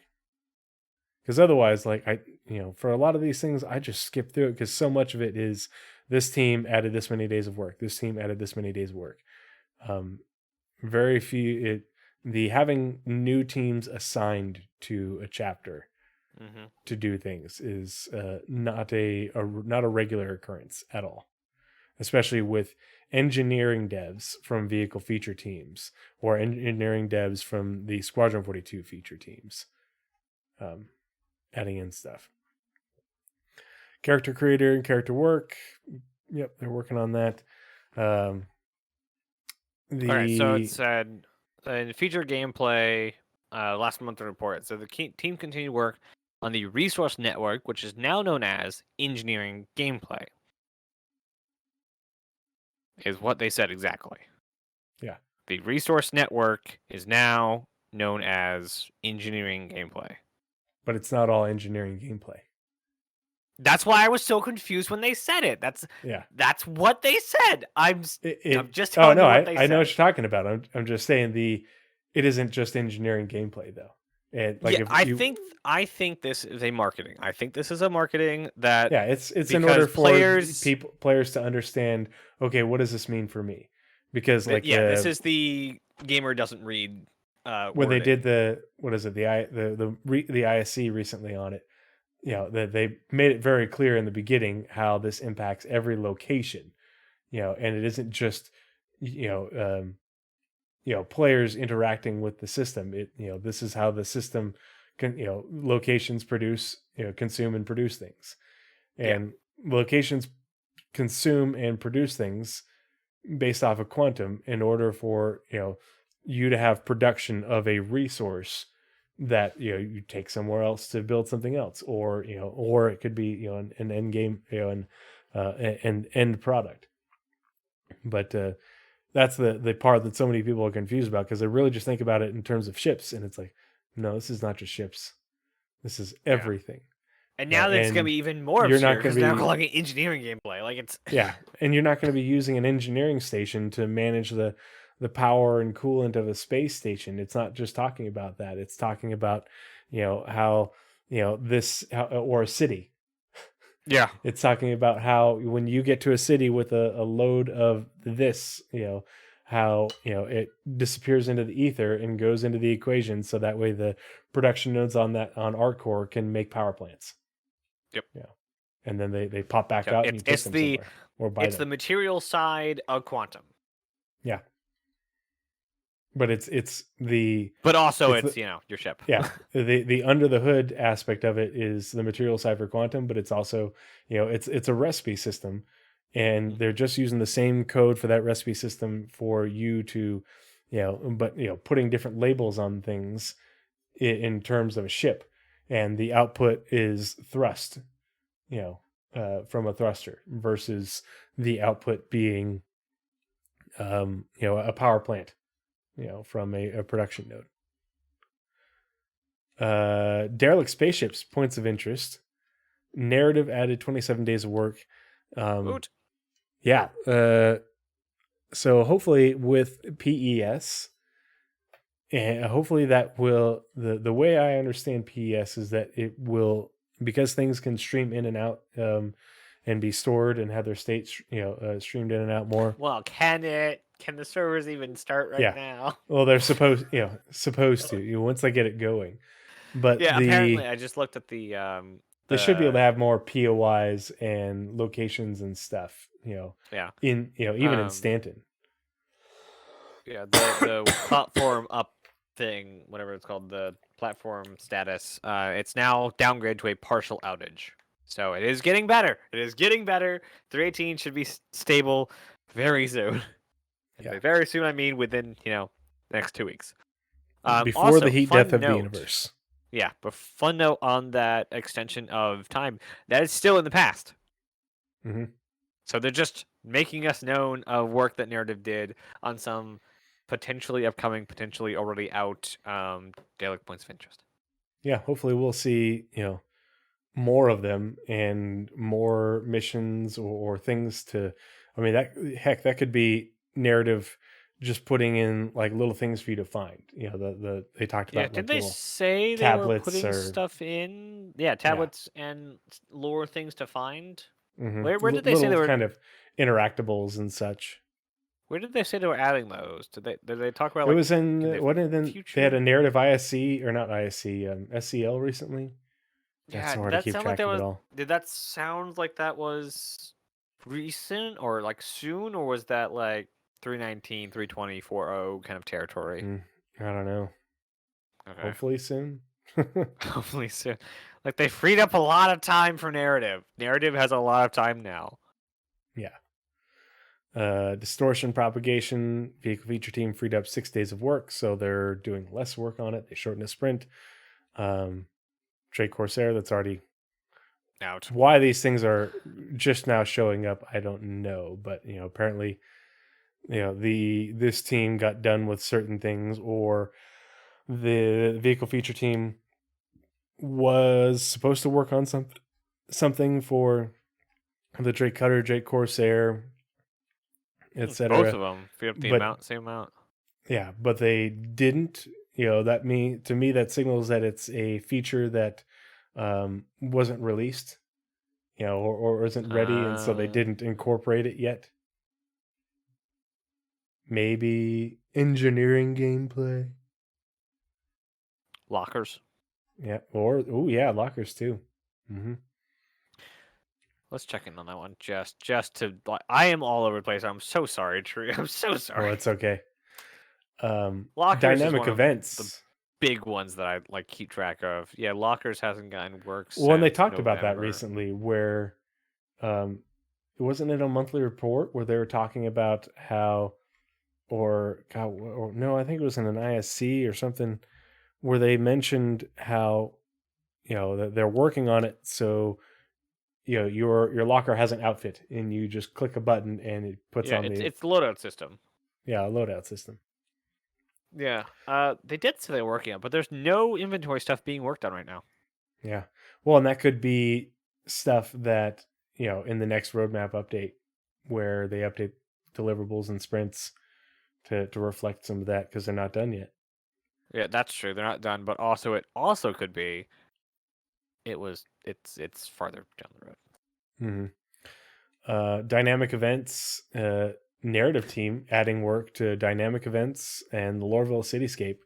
Because otherwise, for a lot of these things, I just skip through it because so much of it is this team added this many days of work. This team added this many days of work. Very few. The having new teams assigned to a chapter to do things is not a regular occurrence at all, especially with engineering devs from vehicle feature teams or engineering devs from the Squadron 42 feature teams. Adding in stuff. Character creator and character work. Yep, they're working on that. All right, so it said in feature gameplay last month report. So the team continued work on the resource network, which is now known as engineering gameplay. Is what they said exactly. Yeah. The resource network is now known as engineering gameplay. But it's not all engineering gameplay. That's why I was so confused when they said it. That's what they said. I'm just telling you what they said. I know what you're talking about. I'm just saying it isn't just engineering gameplay though. And I think this is a marketing. I think this is a marketing that it's in order for players to understand. Okay, what does this mean for me? Because this is the gamer doesn't read. When they did the ISC recently on it, that they made it very clear in the beginning how this impacts every location, and it isn't just players interacting with the system. This is how the system can locations produce consume and produce things, and locations consume and produce things based off of quantum in order for you to have production of a resource that you take somewhere else to build something else, or it could be an end game, an end product. But that's the part that so many people are confused about, because they really just think about it in terms of ships, and it's like, no, this is not just ships. This is everything. And now it's going to be even more obscure because they're calling it engineering gameplay. Like it's and you're not going to be using an engineering station to manage the power and coolant of a space station. It's not just talking about that. It's talking about how or a city. Yeah, it's talking about how when you get to a city with a load of this, how it disappears into the ether and goes into the equation, so that way the production nodes on ARC core can make power plants. Yep. Yeah. And then they pop back out and you take them somewhere or buy them. The material side of quantum. Yeah. But it's the your ship. Yeah. The under the hood aspect of it is the material side for quantum, but it's also, it's a recipe system, and they're just using the same code for that recipe system for you to, putting different labels on things in terms of a ship. and the output is thrust, from a thruster versus the output being, a power plant, from a production node. Derelict spaceships, points of interest. Narrative added 27 days of work. Woot. Yeah. So hopefully with PES, and hopefully that will, the way I understand PES is that it will, because things can stream in and out, and be stored and have their states, streamed in and out more. Well, can the servers even start right Yeah. now? Well, they're supposed to, once they get it going. But Yeah, apparently I just looked at the they should be able to have more POIs and locations and stuff, yeah. even in Stanton. Yeah, the platform up thing, whatever it's called, the platform status, it's now downgraded to a partial outage. So it is getting better. It is getting better. 318 should be stable very soon. And by very soon, I mean within, the next 2 weeks. Before also, the heat fun death of the note- universe. Yeah, but fun note on that extension of time, that is still in the past. Mhm. So they're just making us known of work that Narrative did on some potentially upcoming, potentially already out Dalek points of interest. Yeah, hopefully we'll see, more of them and more missions or things to. I mean, that could be Narrative just putting in like little things for you to find. They talked about Did like they little say they were tablets putting or stuff in? Yeah, tablets and lore things to find. Where did they say little they were? kind of interactables and such. Where did they say they were adding those? Did they talk about It like was in the what did then future? they had a Narrative ISC or not ISC, SCL recently. That's Yeah, so did hard to that keep sound like track that of it was? all. Did that sound like that was recent or like soon, or was that like 319, 320, 40 kind of territory? I don't know. Okay. Hopefully soon. Hopefully soon. Like they freed up a lot of time for Narrative. Narrative has a lot of time now. Yeah. Distortion propagation vehicle feature team freed up 6 days of work, so they're doing less work on it. They shortened a sprint. Trade Corsair, that's already out. Why these things are just now showing up, I don't know, but apparently, this team got done with certain things, or the vehicle feature team was supposed to work on something for the Drake Cutter, Drake Corsair, etc. Both of them freed up the same amount. Yeah, but they didn't. To me that signals that it's a feature that wasn't released, or isn't ready, and so they didn't incorporate it yet. Maybe engineering gameplay. Lockers. Yeah, lockers too. Mm-hmm. Let's check in on that one. Just to like, I am all over the place. I'm so sorry, Tree. I'm so sorry. Oh, it's okay. Lockers Dynamic is one events. of the big ones that I like keep track of. Yeah, Lockers hasn't gotten work. Well, and they since talked about that November. recently, where wasn't it a monthly report where they were talking about how, or no, I think it was in an ISC or something, where they mentioned how, that they're working on it. So, your locker has an outfit, and you just click a button, and it puts on it's the loadout system. Yeah, a loadout system. Yeah. They did say they were working on, but there's no inventory stuff being worked on right now. Yeah. Well, and that could be stuff that, in the next roadmap update, where they update deliverables and sprints to reflect some of that, because they're not done yet. Yeah, that's true. They're not done, but also it also could be it's farther down the road. Mm-hmm. Dynamic events, narrative team adding work to dynamic events and the Lorville cityscape.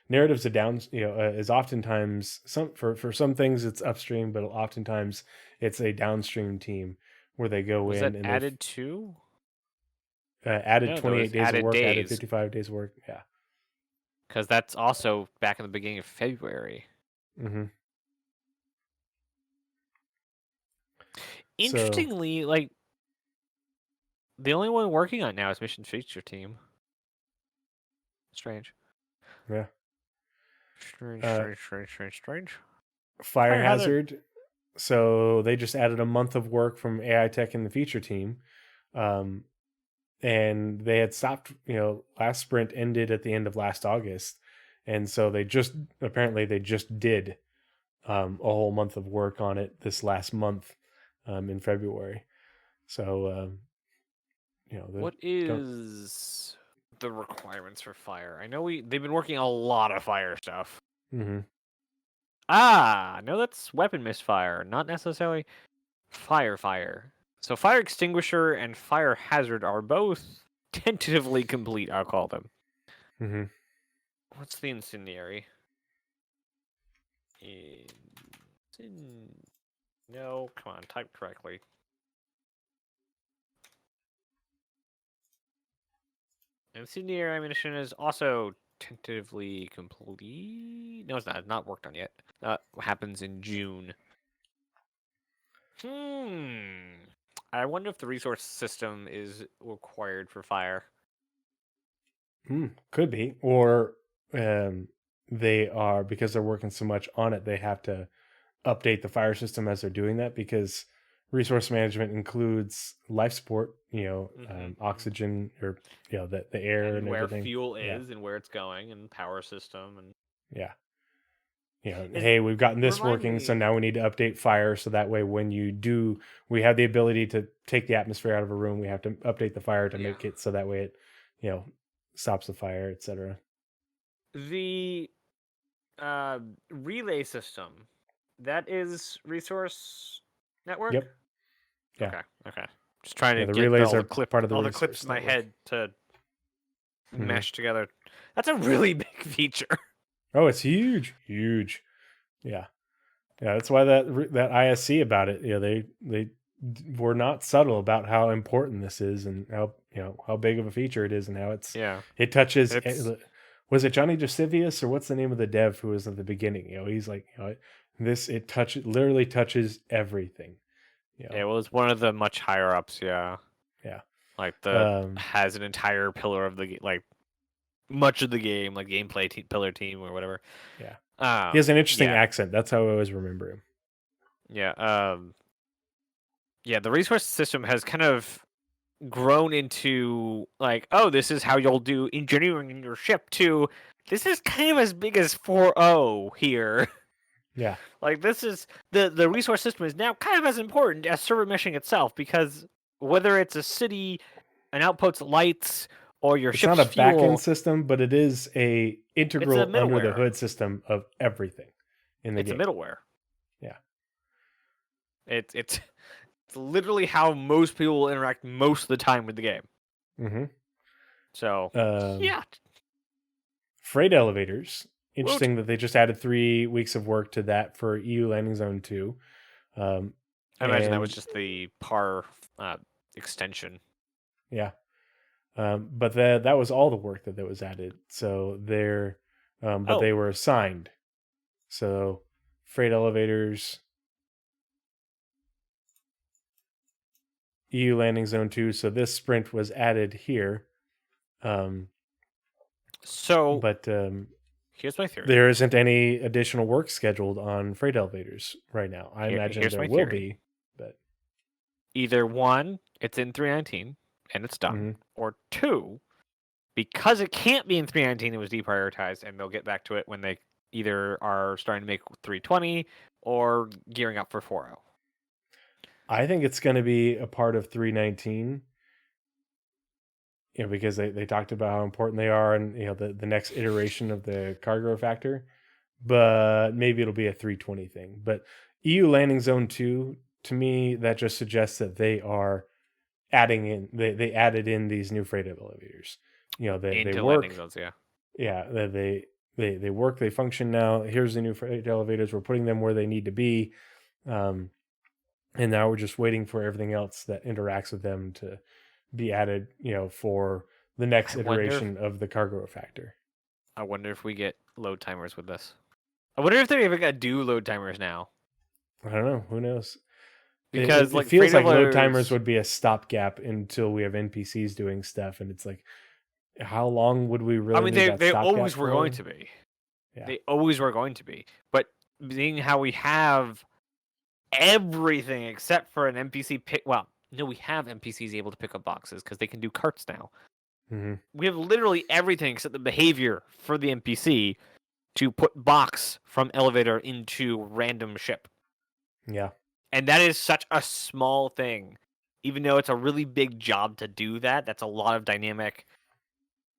Narrative's is oftentimes for some things it's upstream, but oftentimes it's a downstream team where they go Was in that and added to? added No, 28 days added of work, added days. 55 days of work. Yeah. Because that's also back in the beginning of February. Mm-hmm. Interestingly, like the only one working on it now is Mission Feature Team. Strange. Yeah. Strange. Fire hazard. So they just added a month of work from AI Tech and the feature team. And they had stopped, last sprint ended at the end of last August. And so they just did a whole month of work on it this last month in February. So, what is the requirements for fire? I know they've been working on a lot of fire stuff. Mm-hmm. No, that's weapon misfire, not necessarily fire. So fire extinguisher and fire hazard are both tentatively complete, I'll call them. Mm-hmm. What's the incendiary? No, come on, type correctly. Incendiary ammunition is also tentatively complete. No, it's not. It's not worked on yet. Happens in June. I wonder if the resource system is required for fire. Could be. Or they are, because they're working so much on it, they have to update the fire system as they're doing that, because resource management includes life support, oxygen, or the air and where everything. fuel is and where it's going, and power system, and hey, we've gotten this working, so now we need to update fire, so that way when we have the ability to take the atmosphere out of a room, we have to update the fire to make it so that way it stops the fire, etc. The relay system, that is resource network. Yep. Yeah. Okay. Just trying to the get relays all are part of the all the clips in my network. head to mesh together. That's a really big feature. Oh, it's huge. Yeah. That's why that ISC about it. They were not subtle about how important this is, and how big of a feature it is, and how it touches. Was it Johnny Josevius, or what's the name of the dev who was at the beginning? He's like, it literally touches everything. Yeah, well, it's one of the much higher ups. Yeah. Like has an entire pillar of the much of the game, like gameplay pillar team or whatever. Yeah. He has an interesting accent. That's how I always remember him. Yeah. The resource system has kind of grown into like, oh, this is how you'll do engineering in your ship, to this is kind of as big as 4.0 here. Yeah. Like, this is the resource system is now kind of as important as server meshing itself, because whether it's a city, an output's lights, or your ship's fuel, it's not a fuel, backend system, but it is a integral under the hood system of everything in the game. It's a middleware. Yeah. It's literally how most people will interact most of the time with the game. Mm-hmm. So, freight elevators. Interesting that they just added 3 weeks of work to that for EU Landing Zone 2. I imagine that was just the PAR extension. Yeah. But that was all the work that was added. So they were assigned. So freight elevators, EU Landing Zone 2. So this sprint was added here. But here's my theory. There isn't any additional work scheduled on freight elevators right now. I imagine there will be, but either 1, it's in 319 and it's done, or 2, because it can't be in 319, it was deprioritized, and they'll get back to it when they either are starting to make 320 or gearing up for 4.0. I think it's going to be a part of 319. Because they talked about how important they are, and the next iteration of the cargo factor, but maybe it'll be a 320 thing. But EU Landing Zone 2, to me, that just suggests that they are adding in. They added in these new freight elevators. They work. Landing zones, They work. They function now. Here's the new freight elevators. We're putting them where they need to be, and now we're just waiting for everything else that interacts with them to be added, for the next iteration of the cargo factor. I wonder if we get load timers with this. I wonder if they're even gonna do load timers now. I don't know. Who knows? Because it feels like load timers would be a stopgap until we have NPCs doing stuff, and it's like, how long would we really? I mean, they always were going to be. Yeah. They always were going to be. But being how we have everything except for an NPC pick. Well, no, we have NPCs able to pick up boxes because they can do carts now. Mm-hmm. We have literally everything except the behavior for the NPC to put box from elevator into random ship. Yeah. And that is such a small thing. Even though it's a really big job to do that, that's a lot of dynamic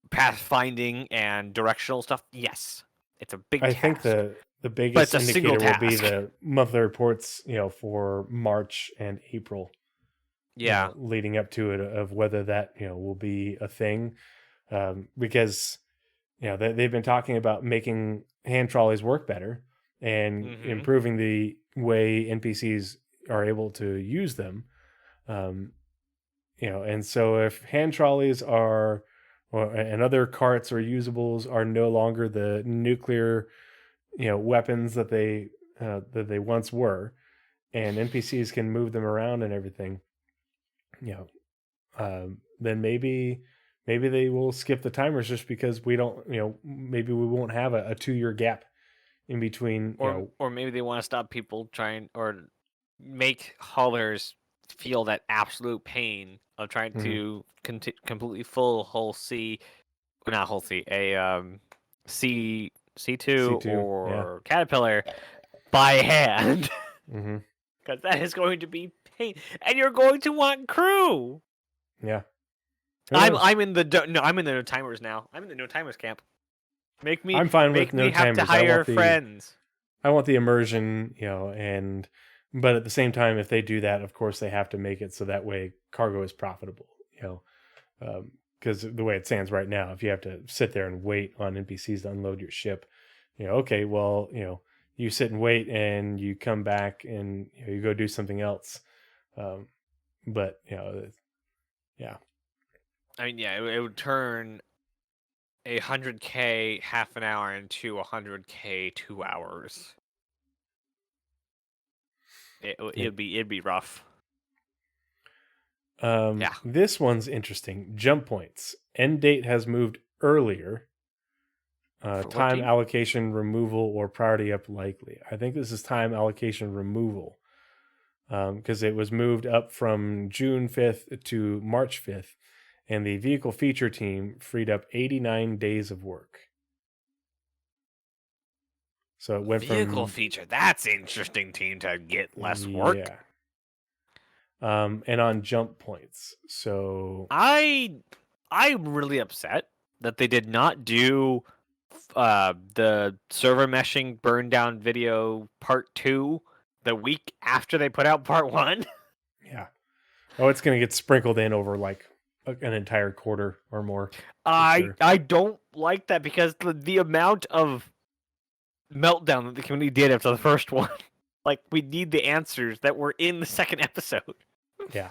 pathfinding and directional stuff. Yes, it's a big I task. think the But biggest it's a single indicator will be task. the monthly reports, for March and April. Yeah. Leading up to it, of whether that will be a thing, because they've been talking about making hand trolleys work better and improving the way NPCs are able to use them. And so if hand trolleys and other carts or usables are no longer the nuclear, weapons that they once were, and NPCs can move them around and everything, then maybe they will skip the timers just because we don't, maybe we won't have a 2-year gap in between, or maybe they want to stop people trying or make haulers feel that absolute pain of trying to completely full hull C, not hull C, a C C2 or Caterpillar by hand. Because that is going to be pain, and you're going to want crew. Yeah. I'm in the no timers now. I'm in the no timers camp. I'm fine with no have timers. to hire friends. I want the immersion, but at the same time, if they do that, of course they have to make it so that way cargo is profitable, because the way it stands right now, if you have to sit there and wait on NPCs to unload your ship, okay, well, you sit and wait and you come back and you go do something else. But yeah. I mean, yeah, it would turn 100K half an hour into 100K 2 hours. It'd be rough. Yeah. This one's interesting. Jump points. End date has moved earlier. Time allocation removal or priority up likely. I think this is time allocation removal, because it was moved up from June 5th to March 5th, and the vehicle feature team freed up 89 days of work. So it went vehicle from feature. That's interesting team to get less work. Yeah. And on jump points. So I'm really upset that they did not do the server meshing burn down video part 2 the week after they put out part 1. Yeah. Oh, it's going to get sprinkled in over like an entire quarter or more. I don't like that because the amount of meltdown that the community did after the first one. Like, we need the answers that were in the second episode. Yeah.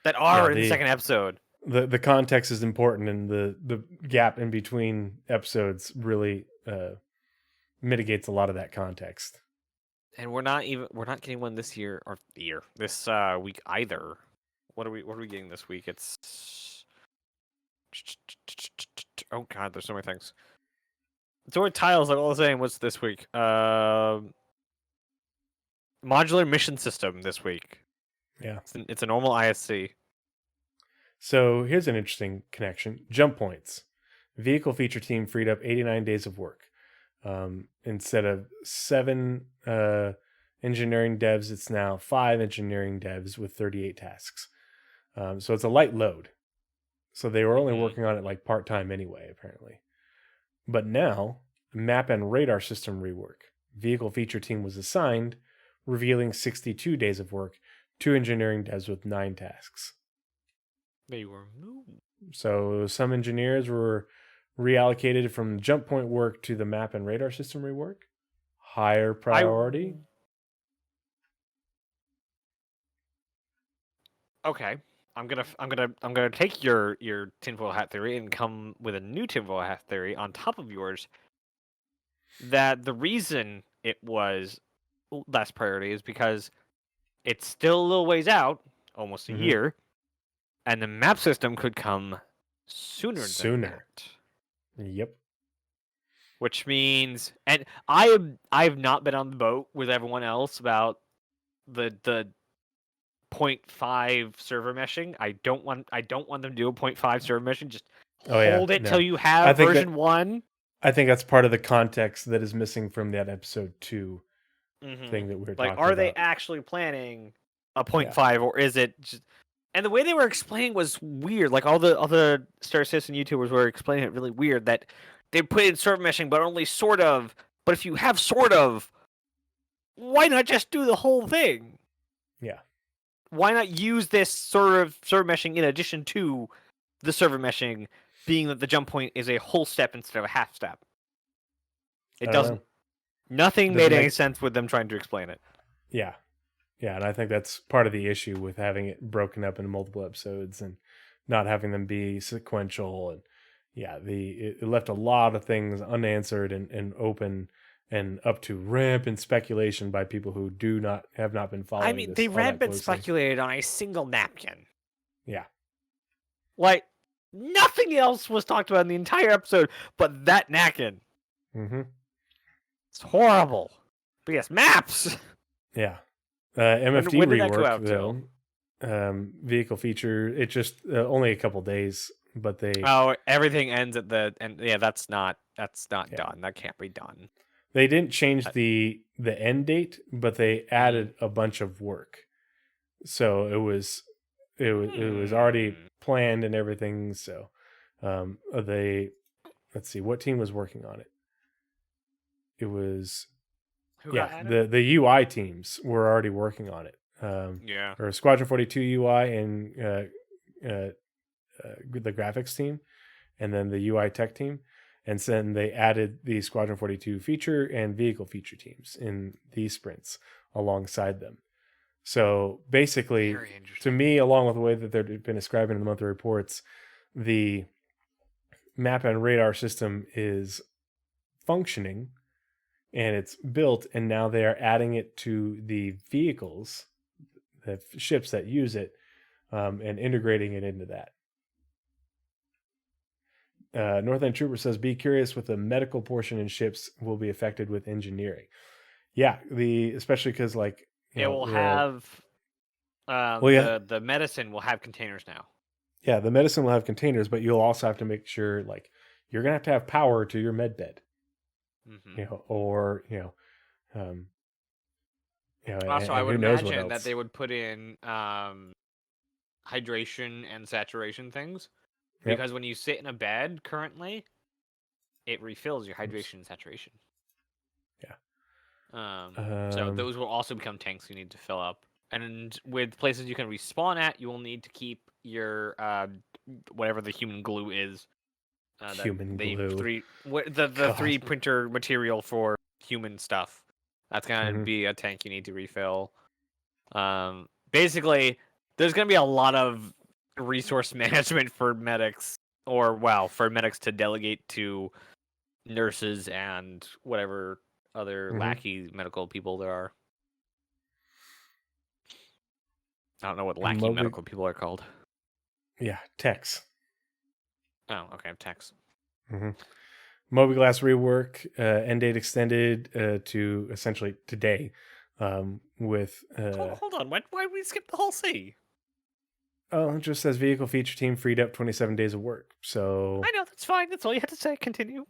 That are in the second episode. The context is important, and the gap in between episodes really mitigates a lot of that context. And we're not getting one this year or this week either. What are we getting this week? It's oh god, there's so many things. It's already tiles like all the same. What's this week? Modular mission system this week. Yeah. It's a normal ISC. So here's an interesting connection. Jump points. Vehicle feature team freed up 89 days of work. Instead of 7 engineering devs, it's now 5 engineering devs with 38 tasks. So it's a light load. So they were only working on it like part-time anyway, apparently. But now, map and radar system rework. Vehicle feature team was assigned, revealing 62 days of work, 2 engineering devs with 9 tasks. They were moved. So some engineers were reallocated from jump point work to the map and radar system rework. Higher priority. Okay. I'm gonna take your tinfoil hat theory and come with a new tinfoil hat theory on top of yours. That the reason it was less priority is because it's still a little ways out, almost a year, and the map system could come sooner than that. Yep. which means, and I've not been on the boat with everyone else about the 0.5 server meshing. I don't want them to do a 0.5 server meshing. Just hold it till you have version 1. I think that's part of the context that is missing from that episode 2 Mm-hmm. thing that we were like, talking are about. they actually planning a 0.5 or is it just? And the way they were explaining was weird. Like all the other Star Citizen YouTubers were explaining it really weird that they put in server meshing, but only sort of. But if you have sort of, why not just do the whole thing? Yeah. Why not use this sort of server meshing in addition to the server meshing, being that the jump point is a whole step instead of a half step? It doesn't. Nothing made any sense with them trying to explain it. Yeah. Yeah, and I think that's part of the issue with having it broken up into multiple episodes and not having them be sequential. And yeah, it left a lot of things unanswered and open and up to rampant speculation by people who have not been following. I mean, they rampant speculated on a single napkin. Yeah. Like, nothing else was talked about in the entire episode but that napkin. Mm-hmm. It's horrible. But yes, maps! Yeah. MFD when did rework, that go out though. Vehicle feature, it just only a couple days, but they... Oh, everything ends at the... And yeah, that's not done. That can't be done. They didn't change the end date, but they added a bunch of work. So it was already planned and everything. So let's see, what team was working on it? It was the UI teams were already working on it. Or Squadron 42 UI and the graphics team, and then the UI tech team. And then they added the Squadron 42 feature and vehicle feature teams in these sprints alongside them. So basically, to me, along with the way that they've been describing in the monthly reports, the map and radar system is functioning and it's built, and now they are adding it to the vehicles, the ships that use it, and integrating it into that. Northland Trooper says, be curious with the medical portion in ships will be affected with engineering. Yeah, especially because like it will have the medicine will have containers now. Yeah, the medicine will have containers, but you'll also have to make sure like you're gonna have to have power to your med bed. Mm-hmm. Also, I would imagine that they would put in hydration and saturation things. Because when you sit in a bed currently, it refills your hydration and saturation. Yeah. So those will also become tanks you need to fill up. And with places you can respawn at, you will need to keep your whatever the human glue is. Human glue. The 3 printer material for human stuff. That's gonna be a tank you need to refill. Basically, there's gonna be a lot of resource management for medics, for medics to delegate to nurses and whatever other lackey medical people there are. I don't know what lackey medical people are called. Yeah, techs. Oh, okay, techs. Moby-Glass rework, end date extended to essentially today. With hold on, why did we skip the whole C? Oh, it just says vehicle feature team freed up 27 days of work. So I know, that's fine. That's all you had to say. Continue.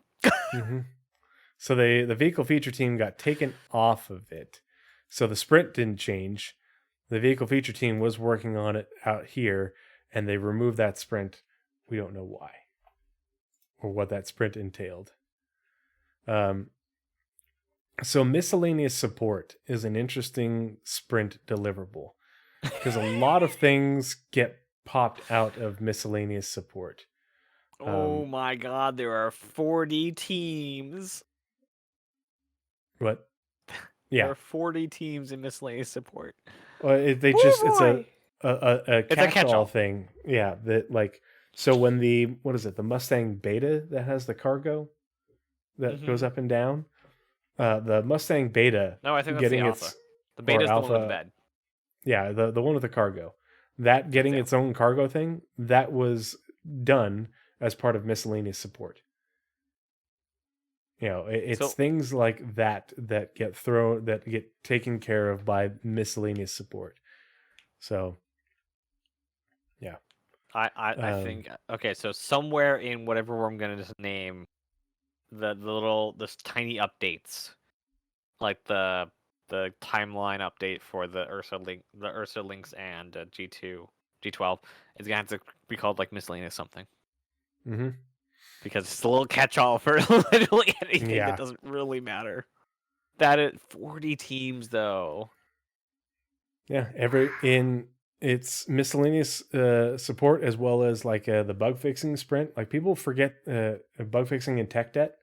So the vehicle feature team got taken off of it. So the sprint didn't change. The vehicle feature team was working on it out here, and they removed that sprint. We don't know why or what that sprint entailed. So miscellaneous support is an interesting sprint deliverable. Because a lot of things get popped out of miscellaneous support. Oh my god, there are 40 teams. What? Yeah. There are 40 teams in miscellaneous support. Well, it's a catch-all thing. Yeah, that like so when the Mustang Beta that has the cargo that goes up and down, the Mustang Beta. No, I think that's the Alpha. The Beta is the one with the bed. Yeah, the one with the cargo. That getting its own cargo thing, that was done as part of miscellaneous support. It's So things like that get taken care of by miscellaneous support. So, yeah. I think okay. So somewhere in whatever I'm gonna just name this tiny updates, like the timeline update for the Ursa links and G2 G12 is gonna have to be called like miscellaneous something Mm-hmm. because it's a little catch-all for literally anything that Yeah. doesn't really matter. That is 40 teams though. Yeah. It's miscellaneous support as well as like the bug fixing sprint. Like people forget bug fixing and tech debt.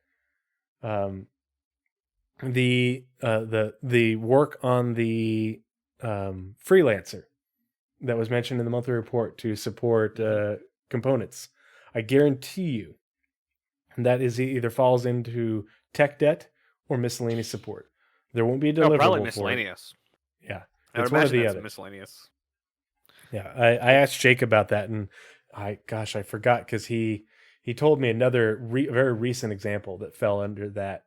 Um, the work on the freelancer that was mentioned in the monthly report to support components. I guarantee you that is either falls into tech debt or miscellaneous support. There won't be a Oh, probably deliverable for it. miscellaneous. Yeah, I would it's one or imagine the that's other. miscellaneous. Yeah, I asked Jake about that, and I forgot because he told me another very recent example that fell under that.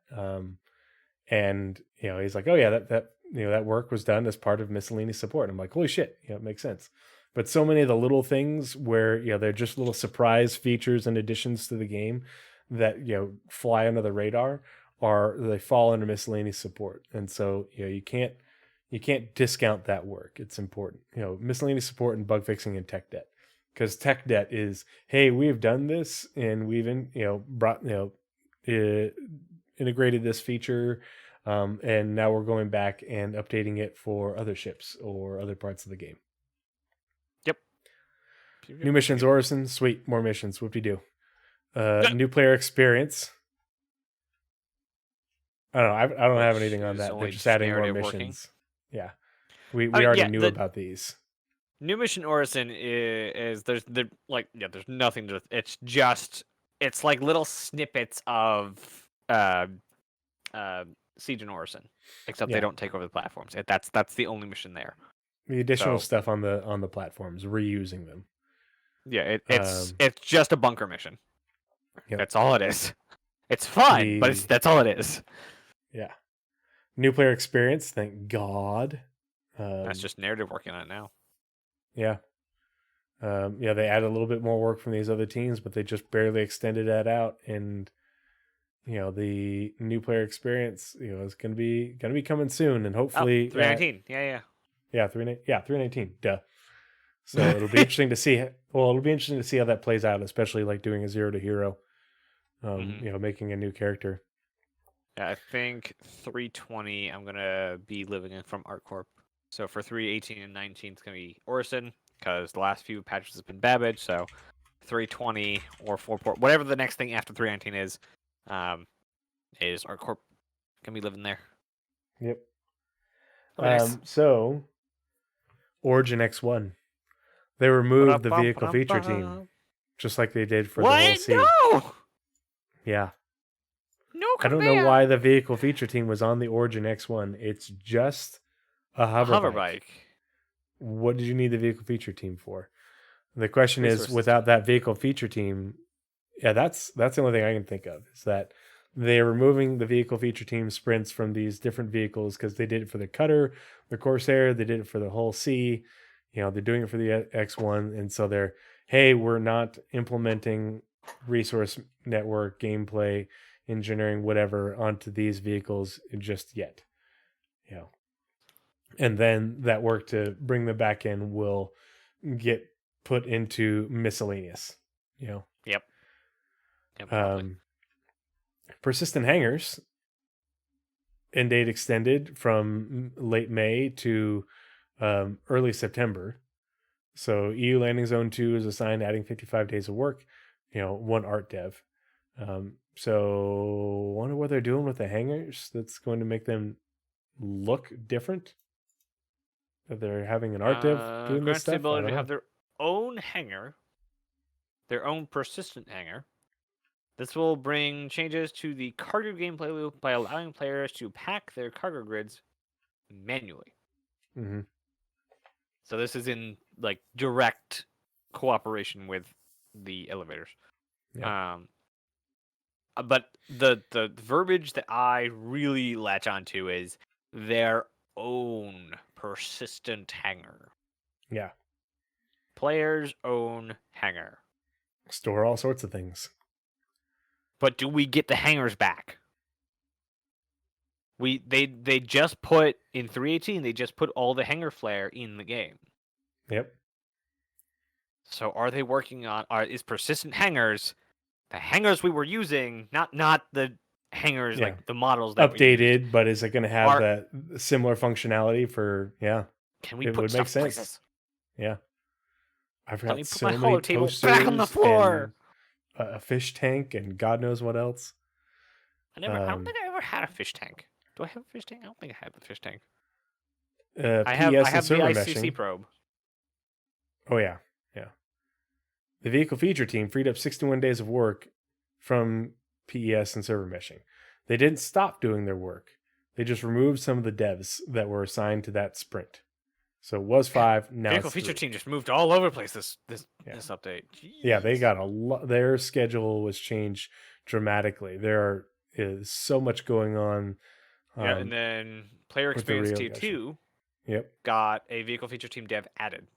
And he's like, oh yeah, that that work was done as part of miscellaneous support. And I'm like, holy shit, it makes sense. But so many of the little things where they're just little surprise features and additions to the game that fly under the radar they fall under miscellaneous support. And so you can't discount that work. It's important. Miscellaneous support and bug fixing and tech debt. Because tech debt is, hey, we've done this and we've brought integrated this feature, and now we're going back and updating it for other ships or other parts of the game. Yep. New missions, Orison. Sweet, more missions. Whoop-de-doo. New player experience. I don't know. I don't have anything on that. They're just adding more missions. Yeah, we already knew about these. New mission Orison is there's nothing to it's like little snippets of Siege and Orison, except they don't take over the platforms. That's the only mission there. The additional stuff on the platforms, reusing them. Yeah, it's just a bunker mission. Yep. That's all it is. It's fun, but that's all it is. Yeah. New player experience, thank God. That's just narrative working on it now. Yeah. They added a little bit more work from these other teams, but they just barely extended that out. And the new player experience, is gonna be coming soon, and hopefully 319. Yeah, 319. Duh. So it'll be interesting to see. Well, it'll be interesting to see how that plays out, especially like doing a 0 to hero. Making a new character. Yeah, I think 320. I'm gonna be living in from ArtCorp. So for 318 and 19, it's gonna be Orison because the last few patches has been Babbage. So 320 or 4 port, whatever the next thing after 319 is ArtCorp. Gonna be living there. Yep. Oh, nice. So Origin X1, they removed the vehicle feature team, just like they did for the whole C. No. Yeah. No. I don't know why the vehicle feature team was on the Origin X1. It's just a hover bike. What did you need the vehicle feature team for? The question is, without that vehicle feature team, that's the only thing I can think of, is that they're removing the vehicle feature team sprints from these different vehicles because they did it for the Cutter, the Corsair, they did it for the whole C. They're doing it for the X1, and so we're not implementing resource network gameplay engineering whatever onto these vehicles just yet. And then that work to bring them back in will get put into miscellaneous. Yep. Persistent hangars end date extended from late May to early September. So EU Landing Zone 2 is assigned adding 55 days of work, one art dev. So wonder what they're doing with the hangars that's going to make them look different. That they're having an art dev doing this stuff. The ability to have their own hangar, their own persistent hangar. This will bring changes to the cargo gameplay loop by allowing players to pack their cargo grids manually. Mm-hmm. So this is in like direct cooperation with the elevators. Yeah. But the verbiage that I really latch onto is their own persistent hangar. Yeah. Players' own hangar. Store all sorts of things. But do we get the hangars back? They just put in 318. They just put all the hangar flare in the game. Yep. So are they working on? Is persistent hangars the hangars we were using? Not the hangars Yeah. like the models that we used. Updated, but is it going to have that similar functionality for? Yeah. Can we It put would make stuff sense. places? Yeah. I've Let got me put so my many holo table posters back on the floor. and a fish tank and God knows what else. I don't think I ever had a fish tank. Do I have a fish tank? I don't think I have the fish tank. I have and server the ICC meshing. probe. Oh yeah. The vehicle feature team freed up 61 days of work from PES and server meshing. They didn't stop doing their work. They just removed some of the devs that were assigned to that sprint. So it was 5, now Vehicle it's feature 3. team just moved all over the place this update. Jeez. Yeah, they got a lot. Their schedule was changed dramatically. There is so much going on. Yeah, and then player with the experience tier relocation. 2 Yep. got a vehicle feature team dev added.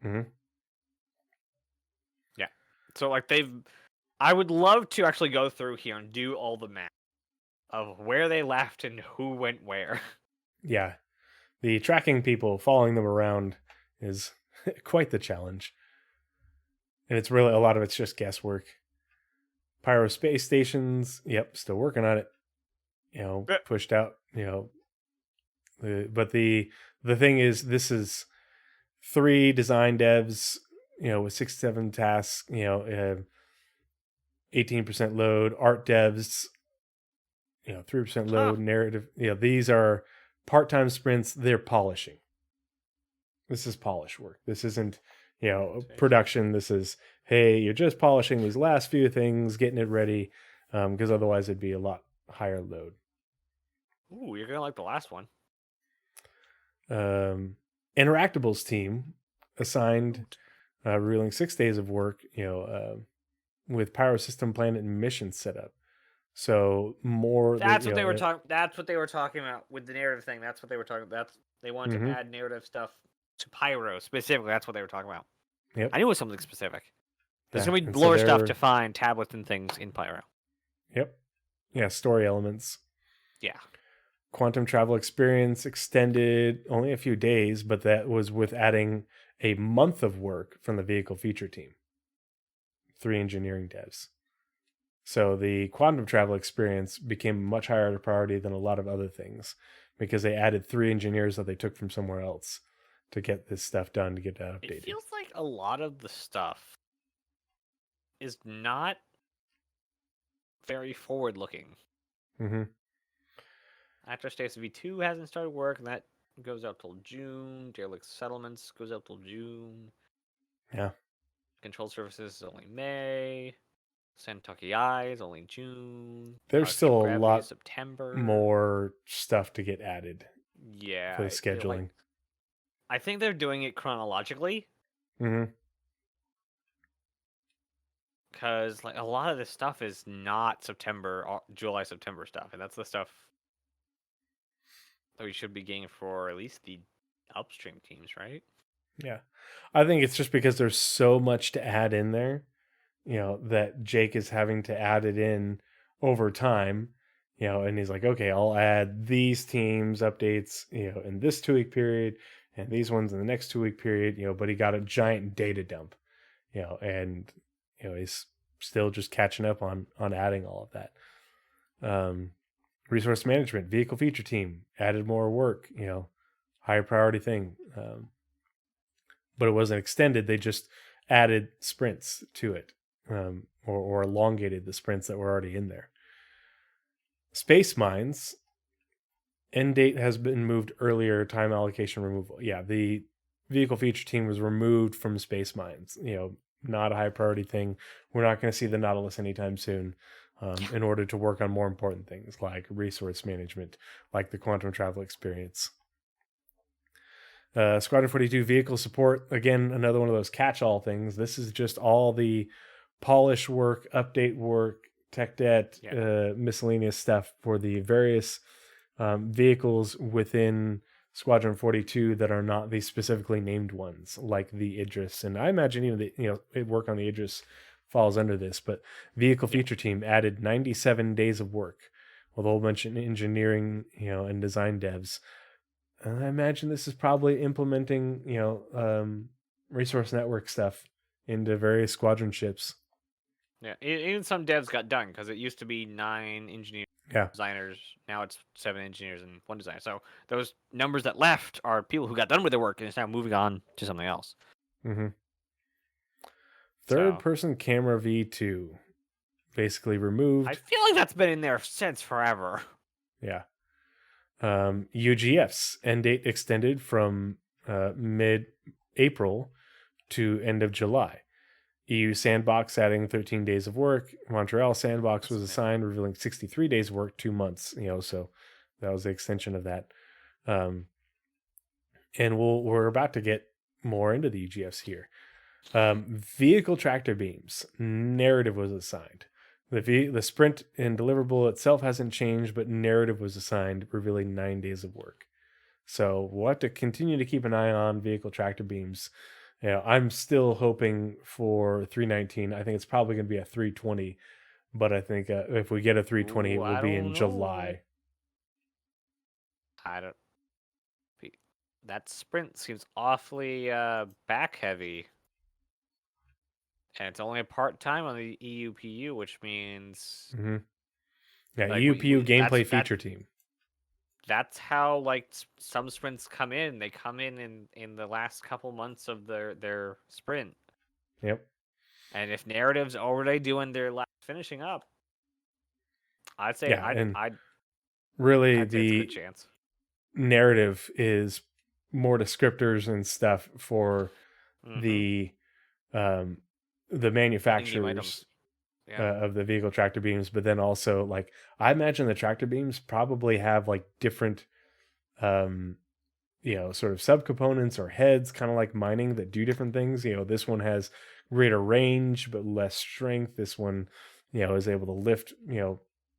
Mm-hmm. Yeah. So like I would love to actually go through here and do all the math of where they left and who went where. Yeah. The tracking people, following them around is quite the challenge. And it's really, a lot of it's just guesswork. Pyro space stations, yep, still working on it. Pushed out, but the thing is, this is 3 design devs, with 6-7 tasks, 18% load, art devs, 3% load, narrative. These are part-time sprints. They're polishing. This is polish work. This isn't, production. This is, hey, you're just polishing these last few things, getting it ready, because otherwise it'd be a lot higher load. Ooh, you're gonna like the last one. Interactables team assigned, ruling 6 days of work, with Pyro System Planet and mission setup. So more. That's what they were talking. That's what they were talking about with the narrative thing. That's what they were talking about. They wanted to add narrative stuff to Pyro specifically. That's what they were talking about. Yep. I knew it was something specific. There's gonna be lore stuff to find, tablets and things in Pyro. Yep. Yeah, story elements. Yeah. Quantum travel experience extended only a few days, but that was with adding a month of work from the vehicle feature team. 3 engineering devs. So the quantum travel experience became much higher priority than a lot of other things because they added 3 engineers that they took from somewhere else to get this stuff done, to get that updated. It feels like a lot of the stuff is not very forward looking. Mm-hmm. After Status V2 hasn't started work, and that goes out till June. Derelict Settlements goes out till June. Yeah. Control Services is only May. Santucky I is only June. There's still a lot September. more stuff to get added. Yeah. For the scheduling. I think they're doing it chronologically. Mm-hmm. Because a lot of this stuff is not July, September stuff, and that's the stuff that we should be getting for at least the upstream teams, right? Yeah. I think it's just because there's so much to add in there, that Jake is having to add it in over time, and he's like, okay, I'll add these teams updates, in this 2-week period and these ones in the next 2-week period, but he got a giant data dump, and, he's still just catching up on adding all of that. Resource management, vehicle feature team added more work, higher priority thing. But it wasn't extended. They just added sprints to it, or elongated the sprints that were already in there. Space mines, end date has been moved earlier, time allocation removal. Yeah, the vehicle feature team was removed from space mines. Not a high priority thing. We're not going to see the Nautilus anytime soon. In order to work on more important things like resource management, like the quantum travel experience. Squadron 42 vehicle support, again, another one of those catch-all things. This is just all the polish work, update work, tech debt, miscellaneous stuff for the various vehicles within Squadron 42 that are not the specifically named ones, like the Idris. And I imagine even the work on the Idris falls under this. But vehicle feature team added 97 days of work with a whole bunch of engineering, and design devs. And I imagine this is probably implementing, resource network stuff into various squadron ships. Yeah, even some devs got done because it used to be 9 engineers, designers. Now it's 7 engineers and 1 designer. So those numbers that left are people who got done with their work and is now moving on to something else. Mm-hmm. Third-person camera V2, basically removed. I feel like that's been in there since forever. Yeah. UGF's end date extended from mid-April to end of July. EU Sandbox adding 13 days of work. Montreal Sandbox was assigned, revealing 63 days of work, 2 months. So that was the extension of that. And we're about to get more into the UGFs here. Vehicle tractor beams narrative was assigned. The sprint and deliverable itself hasn't changed, but narrative was assigned, revealing 9 days of work. So we'll have to continue to keep an eye on vehicle tractor beams. I'm still hoping for 319. I think it's probably going to be a 320, but I think if we get a 320, it will be in July. I don't. That sprint seems awfully back heavy. And it's only a part-time on the EUPU, which means... Mm-hmm. Yeah, like, EUPU gameplay feature team. That's how, some sprints come in. They come in the last couple months of their sprint. Yep. And if narrative's already doing their last finishing up, I'd say I'd really I'd say the it's a good chance. Narrative is more descriptors and stuff for the manufacturers of the vehicle tractor beams, but then also I imagine the tractor beams probably have different sort of subcomponents or heads, kind of like mining, that do different things. This one has greater range but less strength. This one is able to lift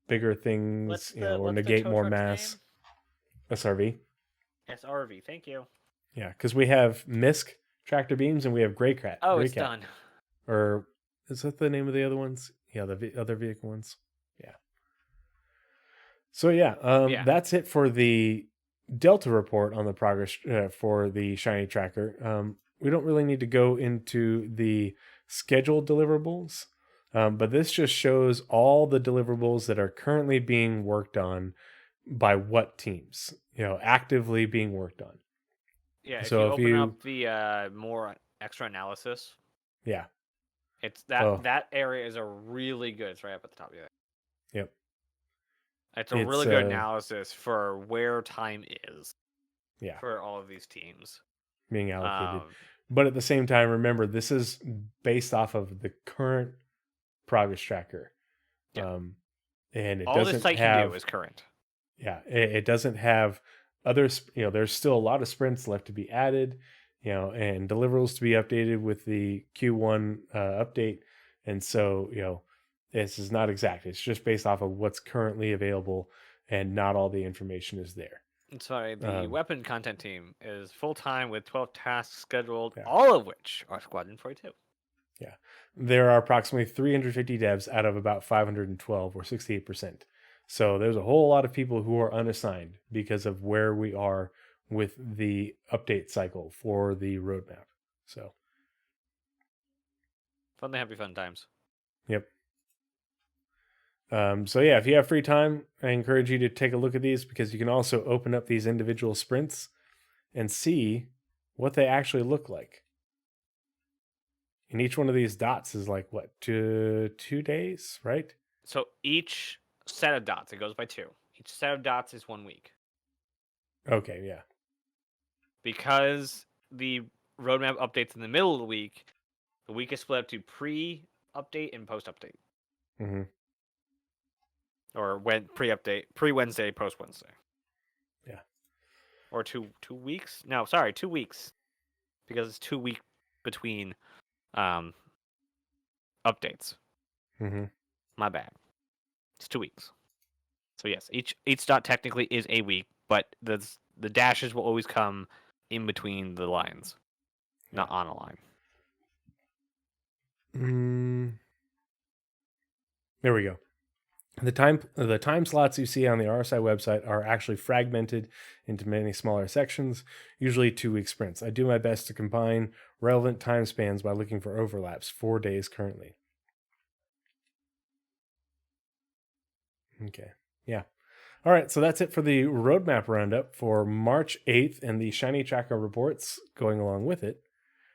bigger things, or negate more mass. SRV. Thank you. Yeah, because we have MISC tractor beams and we have Greycat. Oh, it's done. Or is that the name of the other ones? Yeah, the other vehicle ones. Yeah. So that's it for the Delta report on the progress for the ShinyTracker. We don't really need to go into the scheduled deliverables, but this just shows all the deliverables that are currently being worked on by what teams, actively being worked on. Yeah, so if you open up the more extra analysis, it's that area is a really good. It's right up at the top of it. Yep. It's a really good analysis for where time is. Yeah. For all of these teams being allocated, but at the same time, remember this is based off of the current progress tracker. And it all doesn't this site can do is current. Yeah, it doesn't have others. There's still a lot of sprints left to be added, and deliverables to be updated with the Q1 update. And so, this is not exact. It's just based off of what's currently available, and not all the information is there. Sorry, the weapon content team is full-time with 12 tasks scheduled, all of which are Squadron 42. Yeah, there are approximately 350 devs out of about 512, or 68%. So there's a whole lot of people who are unassigned because of where we are with the update cycle for the roadmap. So fun, happy fun times. Yep. So if you have free time, I encourage you to take a look at these, because you can also open up these individual sprints and see what they actually look like. And each one of these dots is 2 days, right? So each set of dots, it goes by 2. Each set of dots is 1 week. Okay, yeah. Because the roadmap updates in the middle of the week is split up to pre-update and post-update. Mm-hmm. Or when pre-update, pre-Wednesday, post-Wednesday. Yeah. Or 2 weeks? No, sorry, 2 weeks. Because it's 2 weeks between updates. Mm-hmm. My bad. It's 2 weeks. So yes, each dot technically is a week, but the dashes will always come in between the lines, not on a line. There we go. The time slots you see on the RSI website are actually fragmented into many smaller sections, usually 2-week sprints. I do my best to combine relevant time spans by looking for overlaps. 4 days currently. Okay. Yeah. All right. So that's it for the roadmap roundup for March 8th and the ShinyTracker reports going along with it.